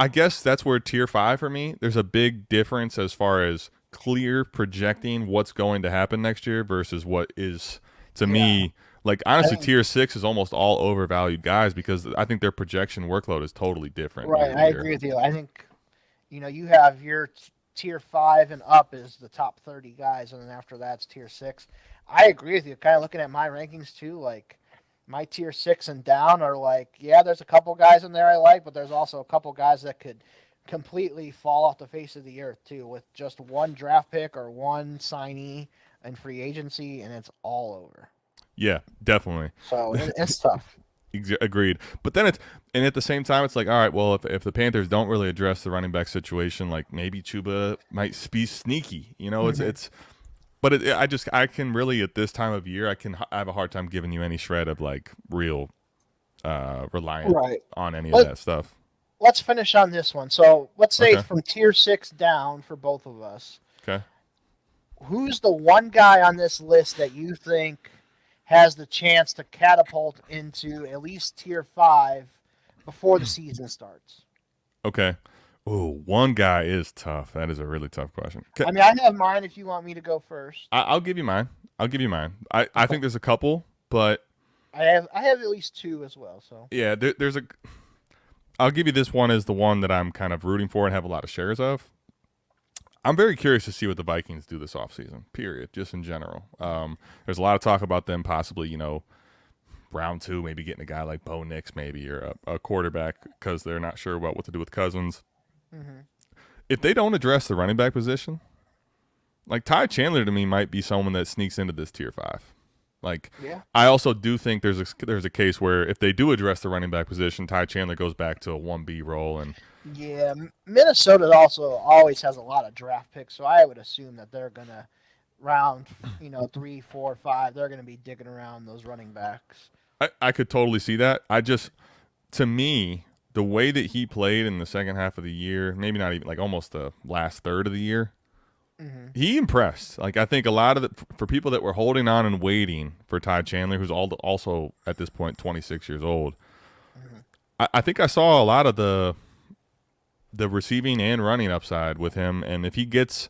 guess that's where tier 5 for me. There's a big difference as far as clear projecting what's going to happen next year versus what is to me like honestly tier 6 is almost all overvalued guys because I think their projection workload is totally different. Right, I agree with you. I think you have your tier 5 and up is the top 30 guys, and then after that's tier 6. I agree with you. Kind of looking at my rankings too, like my tier 6 and down are like, yeah, there's a couple guys in there I like, but there's also a couple guys that could completely fall off the face of the earth too with just one draft pick or one signee in free agency, and it's all over. Yeah, definitely. So it's tough. Agreed. But then at the same time, it's like, all right, well, if the Panthers don't really address the running back situation, like maybe Chuba might be sneaky. But I can really at this time of year, I have a hard time giving you any shred of like real reliance on any of that stuff. Let's finish on this one. So let's say Okay. from tier 6 down for both of us. Okay. Who's the one guy on this list that you think has the chance to catapult into at least tier 5 before the season starts? Okay. Ooh, one guy is tough. That is a really tough question. I mean, I have mine if you want me to go first. I'll give you mine. I think there's a couple, but I have at least 2 as well. So yeah, there's a. I'll give you this one as the one that I'm kind of rooting for and have a lot of shares of. I'm very curious to see what the Vikings do this offseason, period, just in general. There's a lot of talk about them possibly, round 2, maybe getting a guy like Bo Nix maybe or a quarterback because they're not sure about what to do with Cousins. Mm-hmm. If they don't address the running back position, like Ty Chandler to me might be someone that sneaks into this tier 5. Like, yeah. I also do think there's a case where if they do address the running back position, Ty Chandler goes back to a 1B role. And Yeah, Minnesota also always has a lot of draft picks, so I would assume that they're going to round, 3, 4, 5, they're going to be digging around those running backs. I could totally see that. To me, the way that he played in the second half of the year, maybe not even like almost the last third of the year, he impressed. Like I think a lot of for people that were holding on and waiting for Ty Chandler, who's also at this point 26 years old, I think I saw a lot of the receiving and running upside with him, and if he gets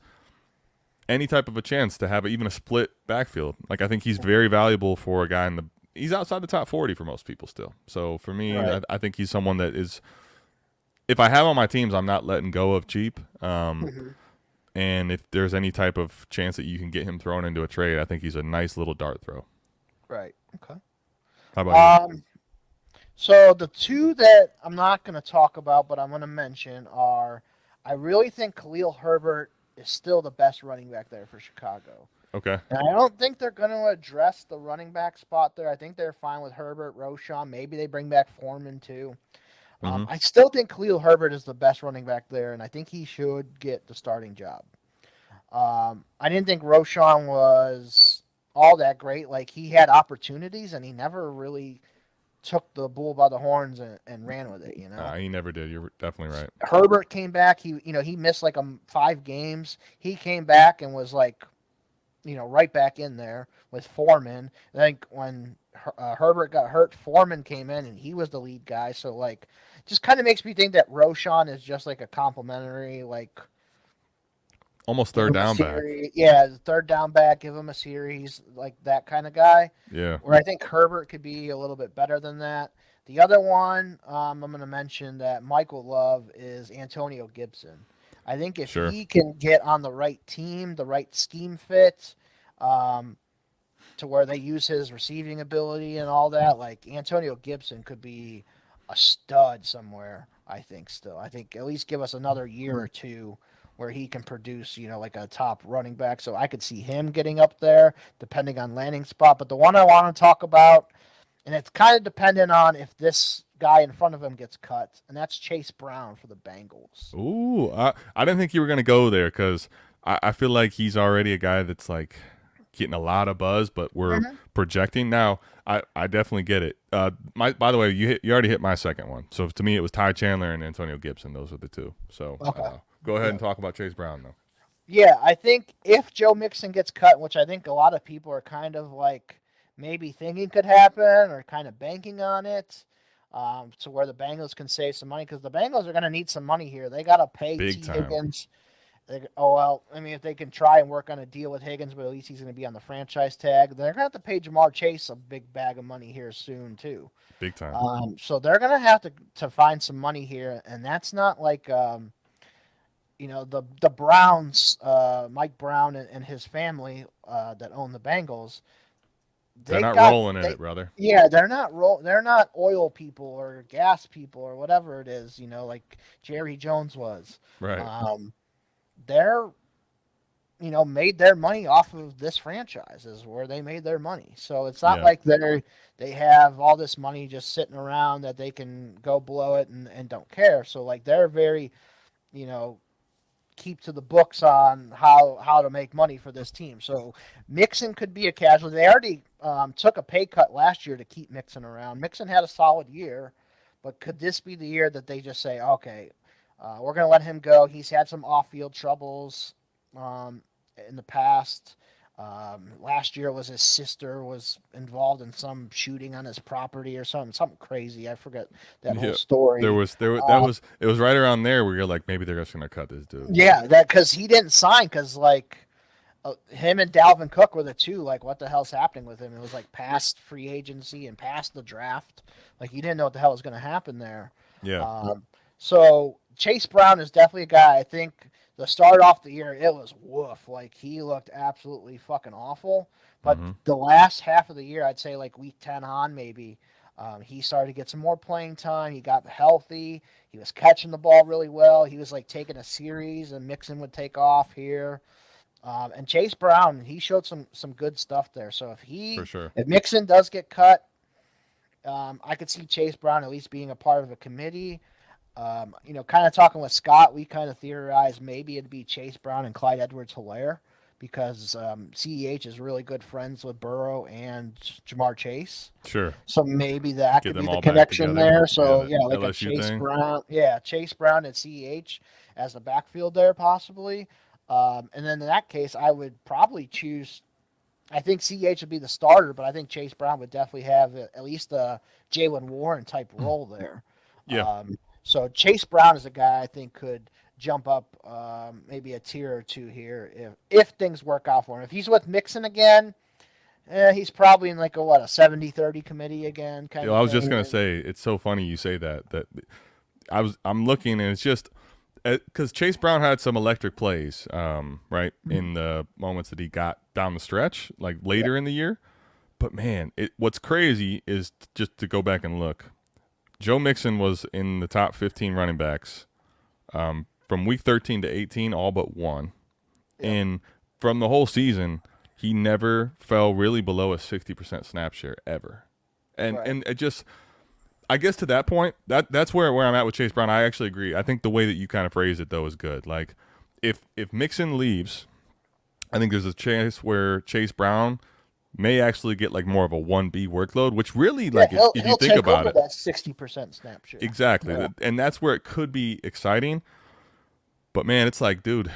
any type of a chance to have even a split backfield, like I think he's very valuable for a guy he's outside the top 40 for most people still. So for me, Right. I think he's someone that is, if I have on my teams, I'm not letting go of cheap. And if there's any type of chance that you can get him thrown into a trade, I think he's a nice little dart throw. Right. Okay. How about you? So the 2 that I'm not going to talk about, but I'm going to mention are, I really think Khalil Herbert is still the best running back there for Chicago. Okay. And I don't think they're going to address the running back spot there. I think they're fine with Herbert, Roshan. Maybe they bring back Foreman too. I still think Khalil Herbert is the best running back there, and I think he should get the starting job. I didn't think Roshan was all that great. Like, he had opportunities, and he never really took the bull by the horns and ran with it, He never did. You're definitely right. Herbert came back. He missed like 5 games. He came back and was like, right back in there with Foreman. I think when Herbert got hurt, Foreman came in and he was the lead guy. So like, just kind of makes me think that Roshan is just like a complimentary, like, almost Give third him a down back. series. Yeah, the third down back, give him a series, like that kind of guy. Yeah, Where I think Herbert could be a little bit better than that. The other one I'm going to mention that Michael love is Antonio Gibson. I think if sure. he can get on the right team, the right scheme fit, um, to where they use his receiving ability and all that, like Antonio Gibson could be a stud somewhere. I think still. I think at least give us another year or two where he can produce, like a top running back. So I could see him getting up there depending on landing spot. But the one I want to talk about, and it's kind of dependent on if this guy in front of him gets cut, and that's Chase Brown for the Bengals. Ooh, I didn't think you were gonna go there because I feel like he's already a guy that's like getting a lot of buzz, but we're projecting now. I definitely get it. By the way, you already hit my second one. So to me, it was Ty Chandler and Antonio Gibson. Those are the two. So go ahead and talk about Chase Brown though. Yeah, I think if Joe Mixon gets cut, which I think a lot of people are kind of like maybe thinking could happen or kind of banking on it, so where the Bengals can save some money because the Bengals are going to need some money here. They got to pay Big T. time. Higgins. If they can try and work on a deal with Higgins, but at least he's going to be on the franchise tag. They're going to have to pay Jamar Chase a big bag of money here soon too. Big time. So they're going to have to find some money here, and that's not like the Browns, Mike Brown and his family that own the Bengals. They're not rolling in it, brother. Yeah, they're not They're not oil people or gas people or whatever it is. Like Jerry Jones was. Right. They're made their money off of this franchise is where they made their money. So it's not like they have all this money just sitting around that they can go blow it and don't care. So like they're very, keep to the books on how to make money for this team. So Mixon could be a casualty. They already took a pay cut last year to keep Mixon around. Mixon had a solid year, but could this be the year that they just say, okay, we're going to let him go. He's had some off-field troubles in the past. Last year was his sister was involved in some shooting on his property or something crazy. I forget that whole story. It was right around there where you're like, maybe they're just going to cut this dude. Yeah, because he didn't sign because him and Dalvin Cook were the two. Like, what the hell's happening with him? It was like past free agency and past the draft. Like, you didn't know what the hell was going to happen there. Yeah. So Chase Brown is definitely a guy. I think the start off the year, it was woof. Like, he looked absolutely fucking awful. But the last half of the year, I'd say like week 10 on maybe, he started to get some more playing time. He got healthy. He was catching the ball really well. He was like taking a series and Mixon would take off here. And Chase Brown, he showed some good stuff there. So if Mixon does get cut, I could see Chase Brown at least being a part of a committee. Kind of talking with Scott, we kind of theorized maybe it'd be Chase Brown and Clyde Edwards-Helaire because CEH is really good friends with Burrow and Jamar Chase. Sure. So maybe that could be the connection there. So like LSU a Chase thing. Brown, Chase Brown and CEH as the backfield there possibly. And then in that case, I would probably choose. I think CEH would be the starter, but I think Chase Brown would definitely have at least a Jaylen Warren type role there. Yeah. So Chase Brown is a guy I think could jump up maybe a tier or two here if things work out for him. If he's with Mixon again, he's probably in like a 70-30 committee again. I was just gonna say it's so funny you say that I'm looking and it's just because Chase Brown had some electric plays, right, in the moments that he got down the stretch, like later in the year. But man, what's crazy is just to go back and look. Joe Mixon was in the top 15 running backs from week 13 to 18, all but one. Yeah. And from the whole season, he never fell really below a 60% snap share ever. And it just, I guess to that point, that's where I'm at with Chase Brown. I actually agree. I think the way that you kind of phrased it, though, is good. Like, if Mixon leaves, I think there's a chance where Chase Brown – may actually get like more of a 1B workload, which really if you think about it, that 60% snap share. Exactly. Yeah. And that's where it could be exciting. But man, it's like, dude,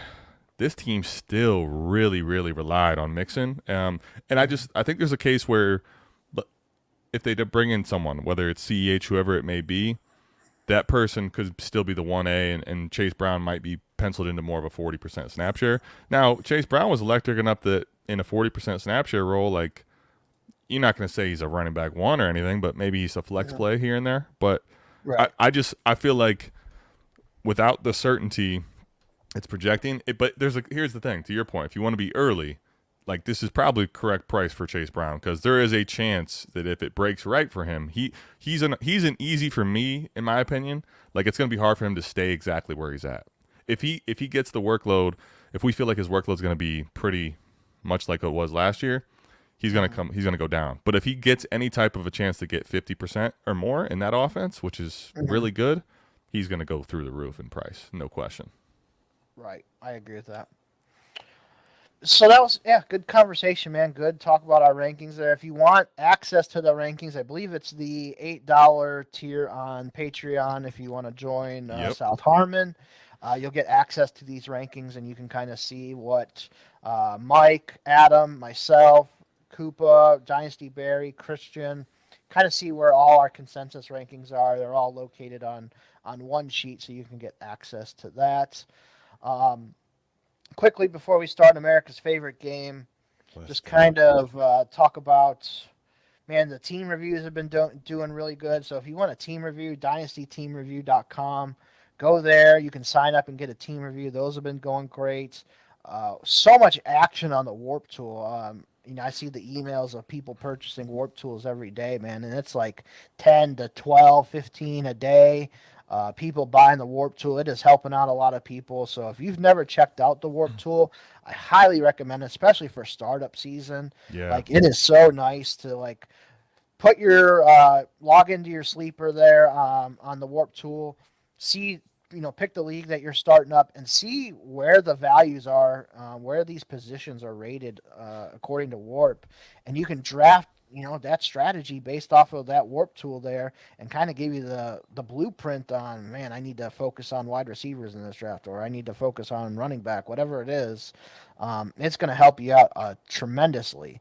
this team still really, really relied on Mixon. And I think there's a case where if they bring in someone, whether it's CEH, whoever it may be, that person could still be the 1A, and Chase Brown might be penciled into more of a 40% snap share. Now, Chase Brown was electric enough that in a 40% snap share role, like, you're not going to say he's a running back 1 or anything, but maybe he's a flex play here and there. But Right. I feel like without the certainty it's projecting it, but here's the thing, to your point, if you want to be early, like, this is probably correct price for Chase Brown, because there is a chance that if it breaks right for him, he's an easy for me, in my opinion. Like, it's going to be hard for him to stay exactly where he's at. If he gets the workload, if we feel like his workload is going to be pretty much like it was last year, he's going to go down. But if he gets any type of a chance to get 50% or more in that offense, which is really good, he's going to go through the roof in price, no question. Right. I agree with that. So that was, good conversation, man. Good talk about our rankings there. If you want access to the rankings, I believe it's the $8 tier on Patreon. If you want to join South Harmon, you'll get access to these rankings, and you can kind of see what Mike, Adam, myself, Koopa, Dynasty Barry, Christian, kind of see where all our consensus rankings are. They're all located on one sheet, so you can get access to that. Quickly, before we start America's favorite game, just kind of talk about, man, the team reviews have been doing really good. So if you want a team review, dynastyteamreview.com, go there. You can sign up and get a team review. Those have been going great. So much action on the Warp Tool. I see the emails of people purchasing Warp Tools every day, man, and it's like 10 to 12, 15 a day. People buying the Warp Tool. It is helping out a lot of people. So if you've never checked out the Warp Tool, I highly recommend it, especially for startup season. Yeah. Like, it is so nice to, like, put your log into your sleeper there on the Warp Tool, see, pick the league that you're starting up and see where the values are, where these positions are rated according to Warp, and you can draft that strategy based off of that Warp Tool there, and kind of give you the blueprint on, man, I need to focus on wide receivers in this draft, or I need to focus on running back, whatever it is. It's going to help you out tremendously.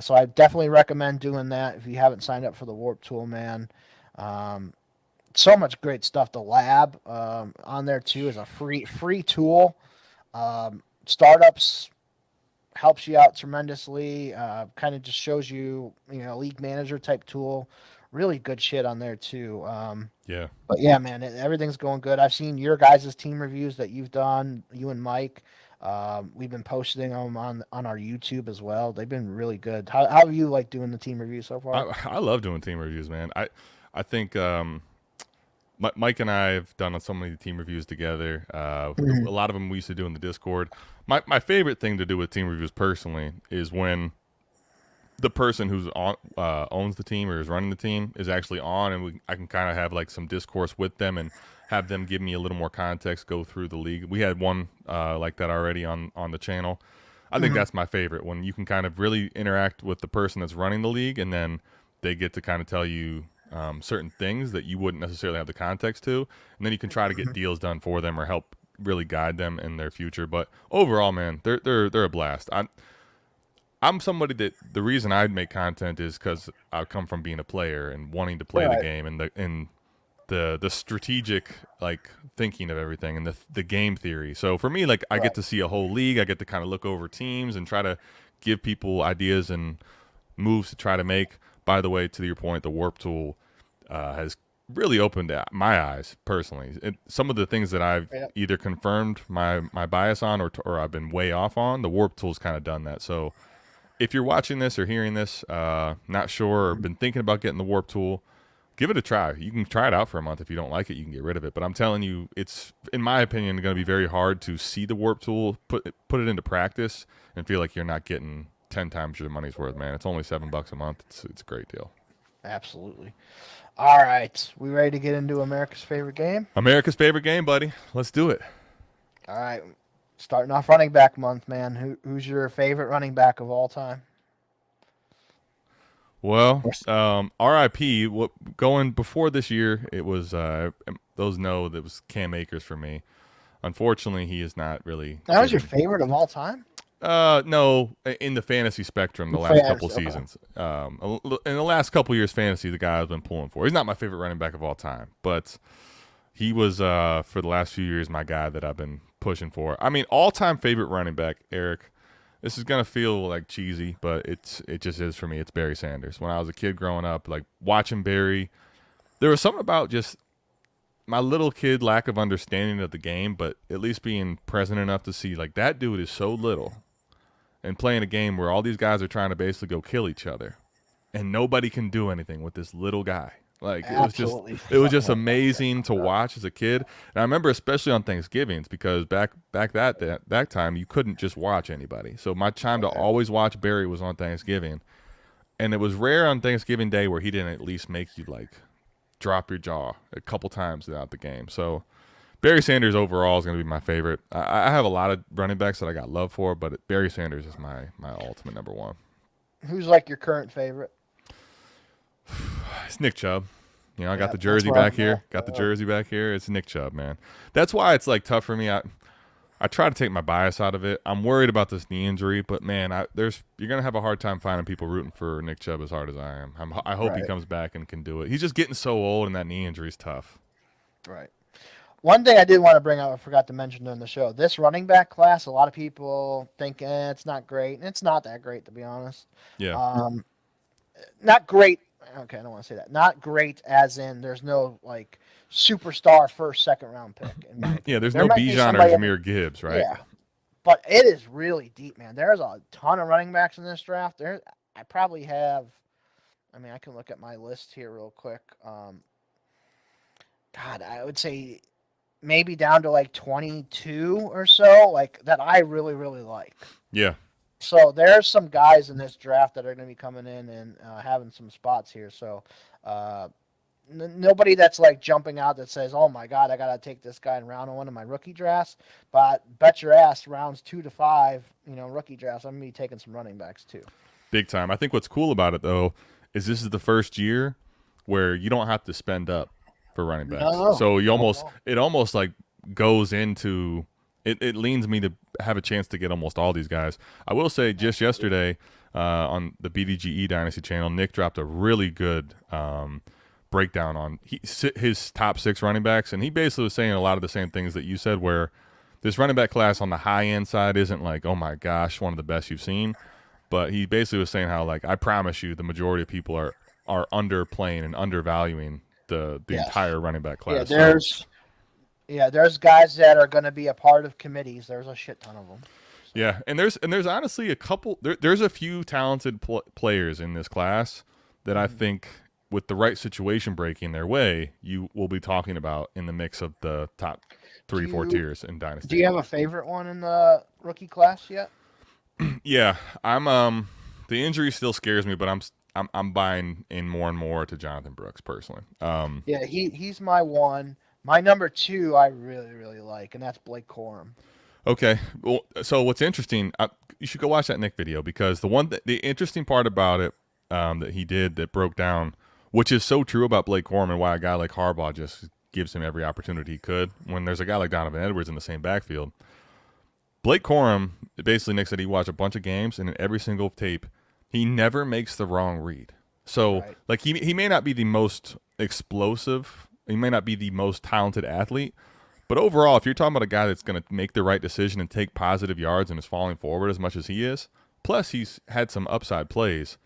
So I definitely recommend doing that if you haven't signed up for the Warp Tool, man. So much great stuff. The lab on there too is a free tool. Startups helps you out tremendously. Kind of just shows you, league manager type tool. Really good shit on there too. Yeah. But yeah, man, everything's going good. I've seen your guys' team reviews that you've done, you and Mike. We've been posting them on our YouTube as well. They've been really good. How have you liked doing the team reviews so far? I love doing team reviews, man. I think Mike and I have done so many team reviews together. A lot of them we used to do in the Discord. My favorite thing to do with team reviews personally is when the person who's owns the team or is running the team is actually on, and I can kind of have like some discourse with them and have them give me a little more context, go through the league. We had one like that already on the channel. I think that's my favorite, when you can kind of really interact with the person that's running the league, and then they get to kind of tell you certain things that you wouldn't necessarily have the context to, and then you can try to get deals done for them or help really guide them in their future. But overall, man, they're a blast. I'm somebody that the reason I make content is because I come from being a player and wanting to play the game, and the strategic, like, thinking of everything, and the game theory. So for me, like, I get to see a whole league. I get to kind of look over teams and try to give people ideas and moves to try to make. By the way, to your point, the Warp Tool has really opened my eyes personally. Some of the things that I've either confirmed my bias on or I've been way off on, the Warp Tool's kind of done that. So if you're watching this or hearing this, not sure or been thinking about getting the Warp Tool, give it a try. You can try it out for a month. If you don't like it, you can get rid of it. But I'm telling you, it's, in my opinion, going to be very hard to see the Warp Tool, put it into practice, and feel like you're not getting 10 times your money's worth, man. It's only $7 a month. It's a great deal. Absolutely. All right. We ready to get into America's favorite game? America's favorite game, buddy. Let's do it. All right. Starting off running back month, man. Who's your favorite running back of all time? Well, RIP, going before this year, it was, those know that was Cam Akers for me. Unfortunately, he is not really. That was your favorite of all time? No, in the fantasy spectrum, the last couple seasons. In the last couple years, fantasy, the guy I've been pulling for. He's not my favorite running back of all time, but He was for the last few years my guy that I've been pushing for. I mean, all-time favorite running back, Eric. This is gonna feel like cheesy, but it just is for me. It's Barry Sanders. When I was a kid growing up, like watching Barry, there was something about just my little kid lack of understanding of the game, but at least being present enough to see like that dude is so little and playing a game where all these guys are trying to basically go kill each other, and nobody can do anything with this little guy. Like Absolutely. it was just amazing to watch as a kid. And I remember especially on Thanksgivings because back that time you couldn't just watch anybody. So my time to always watch Barry was on Thanksgiving, and it was rare on Thanksgiving Day where he didn't at least make you like drop your jaw a couple times throughout the game. So Barry Sanders overall is going to be my favorite. I have a lot of running backs that I got love for, but Barry Sanders is my ultimate number one. Who's like your current favorite? It's Nick Chubb. You know, I got the jersey back here. Got the jersey back here. It's Nick Chubb, man. That's why it's like tough for me. I try to take my bias out of it. I'm worried about this knee injury, but man, you're gonna have a hard time finding people rooting for Nick Chubb as hard as I am. I hope he comes back and can do it. He's just getting so old, and that knee injury is tough. Right. One thing I did want to bring up, I forgot to mention during the show, this running back class, a lot of people think it's not great, and it's not that great, to be honest. Yeah. Not great. Okay, I don't want to say that. Not great as in there's no, like, superstar first, second round pick. Yeah, there's no Bijan or Jahmyr Gibbs, right? Yeah. But it is really deep, man. There's a ton of running backs in this draft. I probably have, I mean, I can look at my list here real quick. God, I would say maybe down to like 22 or so, like that I really, really like. Yeah. So there's some guys in this draft that are going to be coming in and having some spots here. So nobody that's like jumping out that says, "Oh my God, I got to take this guy in round one of my rookie drafts." But bet your ass, rounds 2 to 5, rookie drafts, I'm going to be taking some running backs too. Big time. I think what's cool about it though is this is the first year where you don't have to spend up for running backs. No. So it almost like goes into it leans me to have a chance to get almost all these guys. I will say just yesterday on the BDGE Dynasty channel, Nick dropped a really good breakdown on his top 6 running backs, and he basically was saying a lot of the same things that you said, where this running back class on the high end side isn't like, oh my gosh, one of the best you've seen, but he basically was saying how, like, I promise you the majority of people are underplaying and undervaluing the entire running back class. There's guys that are going to be a part of committees. There's a shit ton of them. So. Yeah, and there's honestly a couple. There's a few talented players in this class that I think, with the right situation breaking their way, you will be talking about in the mix of the top 3-4 tiers in Dynasty. Do you have a favorite one in the rookie class yet? Yeah, I'm. The injury still scares me, but I'm buying in more and more to Jonathan Brooks personally. Yeah, he's my one. My number 2 I really, really like, and that's Blake Corum. Okay. Well, so what's interesting, you should go watch that Nick video, because the interesting part about it that he did that broke down, which is so true about Blake Corum and why a guy like Harbaugh just gives him every opportunity he could when there's a guy like Donovan Edwards in the same backfield. Blake Corum, basically Nick said he watched a bunch of games, and in every single tape, he never makes the wrong read. So, like, he may not be the most explosive, he may not be the most talented athlete, but overall, if you're talking about a guy that's going to make the right decision and take positive yards and is falling forward as much as he is, plus he's had some upside plays,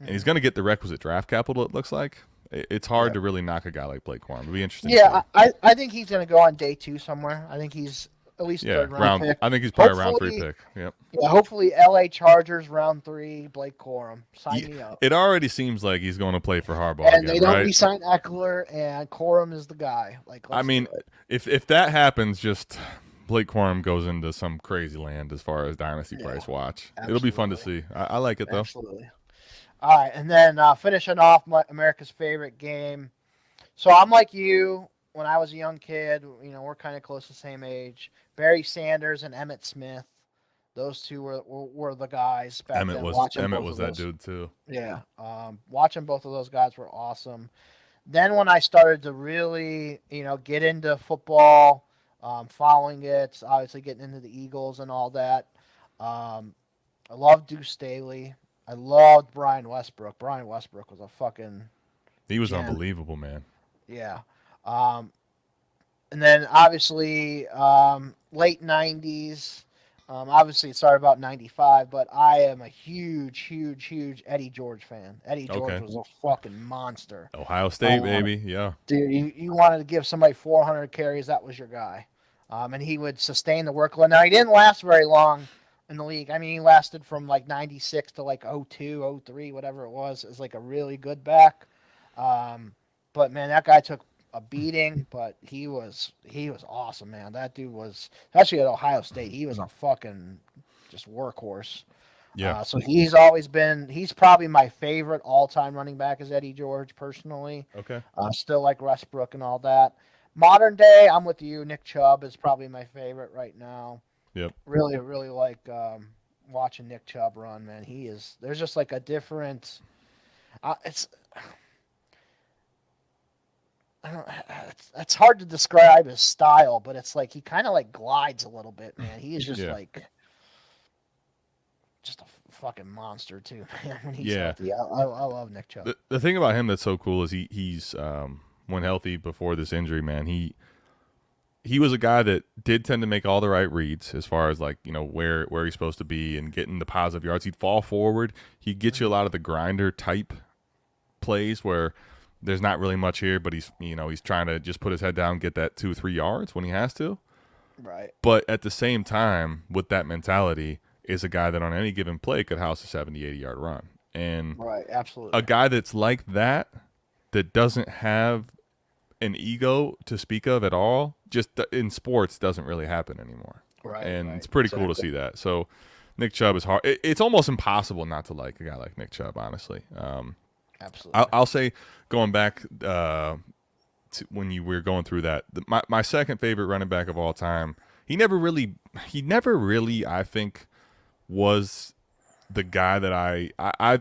and he's going to get the requisite draft capital, it looks like, it's hard to really knock a guy like Blake Corum. It'll be interesting. Yeah, I think he's going to go on day 2 somewhere. I think he's at least third round pick. I think he's probably a round 3 pick. Yep. Yeah, hopefully LA Chargers round 3. Blake Corum, sign me up. It already seems like he's going to play for Harbaugh. And again, they don't right? re-sign Eckler, and Corum is the guy. Like, I mean, if that happens, just Blake Corum goes into some crazy land as far as dynasty price watch. Absolutely. It'll be fun to see. I like it though. Absolutely. All right, and then finishing off America's favorite game. So I'm like you. When I was a young kid, we're kind of close to the same age. Barry Sanders and Emmitt Smith, those two were the guys back then. Emmitt was that dude too. Yeah, watching both of those guys were awesome. Then when I started to really, get into football, following it, obviously getting into the Eagles and all that. I loved Deuce Staley. I loved Brian Westbrook. Brian Westbrook was a fucking. He was unbelievable, man. Yeah. and then obviously late 90s. Obviously, it started about 95, but I am a huge Eddie George fan. Eddie George Okay. was a fucking monster. Ohio State, baby. Yeah. Dude, you wanted to give somebody 400 carries, that was your guy. And he would sustain the workload. Now, he didn't last very long in the league. I mean, he lasted from like 96 to like 02, 03, whatever it was. It was like a really good back. But, man, that guy took a beating, but he was awesome, man. That dude was, especially at Ohio State, he was a fucking just workhorse. Yeah. So he's probably my favorite all-time running back is Eddie George, personally. Okay. Still like Westbrook and all that. Modern day, I'm with you. Nick Chubb is probably my favorite right now. Yep. Really like watching Nick Chubb run, man. There's just like a different, it's hard to describe his style, but it's like he kind of like glides a little bit, man. He is just like just a fucking monster too, man. When he's healthy. I love Nick Chubb. The thing about him that's so cool is he's when healthy before this injury, man, he was a guy that did tend to make all the right reads as far as like, you know, where he's supposed to be and getting the positive yards. He'd fall forward. He'd get you a lot of the grinder type plays where there's not really much here, but he's trying to just put his head down, get that 2-3 yards when he has to. Right. But at the same time, with that mentality, is a guy that on any given play could house a 70, 80-yard run. And right, absolutely. A guy that's like that doesn't have an ego to speak of at all, just in sports doesn't really happen anymore. Right. And it's pretty cool to see that. So Nick Chubb is hard. It's almost impossible not to like a guy like Nick Chubb, honestly. Absolutely. I'll say, going back to when you were going through that, my second favorite running back of all time, he never really, I think, was the guy that I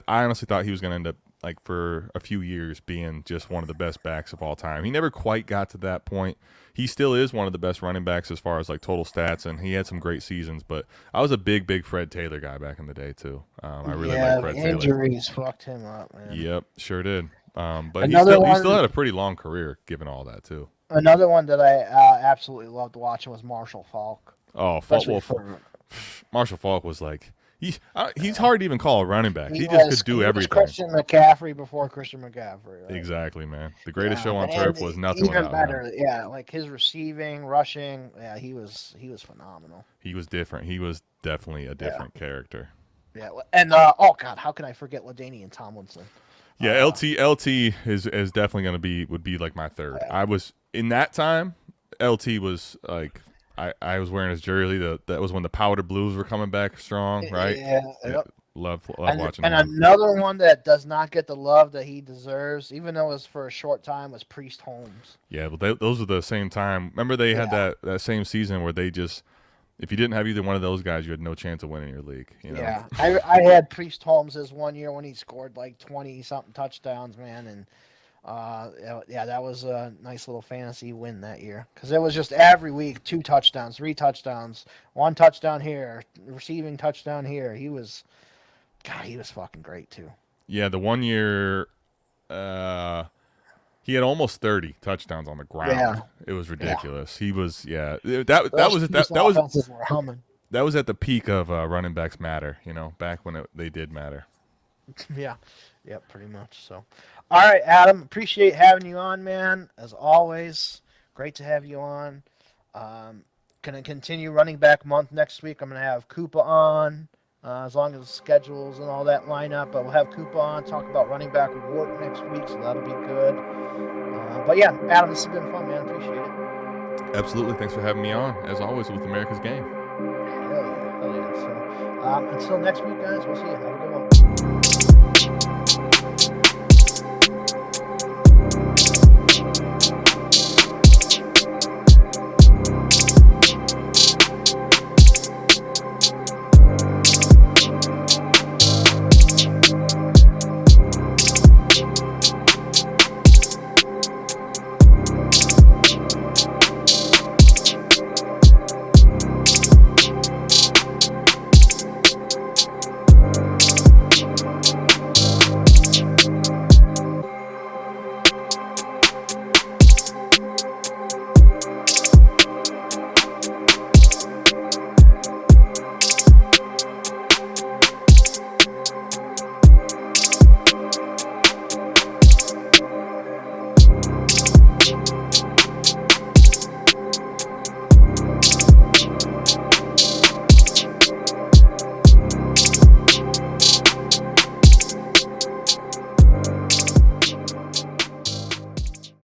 honestly thought he was going to end up, like, for a few years being just one of the best backs of all time. He never quite got to that point. He still is one of the best running backs as far as like total stats, and he had some great seasons. But I was a big Fred Taylor guy back in the day too. I really liked Fred Taylor. Injuries fucked him up, man. Yep, sure did. But he still had a pretty long career given all that too. Another one that I absolutely loved watching was Marshall Faulk. Oh, Marshall Faulk was like, he's hard to even call a running back. He just could do everything. Christian McCaffrey before Christian McCaffrey. Right? Exactly, man. The greatest show on turf was nothing even without better. him. Yeah, like his receiving, rushing. Yeah, he was phenomenal. He was different. He was definitely a different character. Yeah, and oh god, how can I forget LaDainian Tomlinson? Yeah, LT is definitely would be like my third. I was in that time. LT was like. I was wearing his jersey. That was when the powder blues were coming back strong, right? Yeah. Love watching. And him. Another one that does not get the love that he deserves, even though it was for a short time, was Priest Holmes. Yeah, but those were the same time. Remember they had that same season where they just, if you didn't have either one of those guys, you had no chance of winning your league. You know? Yeah, I had Priest Holmes this one year when he scored like 20-something touchdowns, man, and that was a nice little fantasy win that year because it was just every week 2 touchdowns, 3 touchdowns, 1 touchdown here, receiving touchdown here. He was fucking great too. Yeah, the one year, he had almost 30 touchdowns on the ground. Yeah. It was ridiculous. Yeah. He was that was at the peak of running backs matter. You know, back when they did matter. Yeah, pretty much. So. All right, Adam, appreciate having you on, man. As always, great to have you on. Going to continue running back month next week. I'm going to have Koopa on, as long as the schedules and all that line up. But we'll have Koopa on, talk about running back report next week, so that'll be good. But yeah, Adam, this has been fun, man. Appreciate it. Absolutely. Thanks for having me on, as always, with America's Game. Hell yeah. So until next week, guys, we'll see you. Have a good one.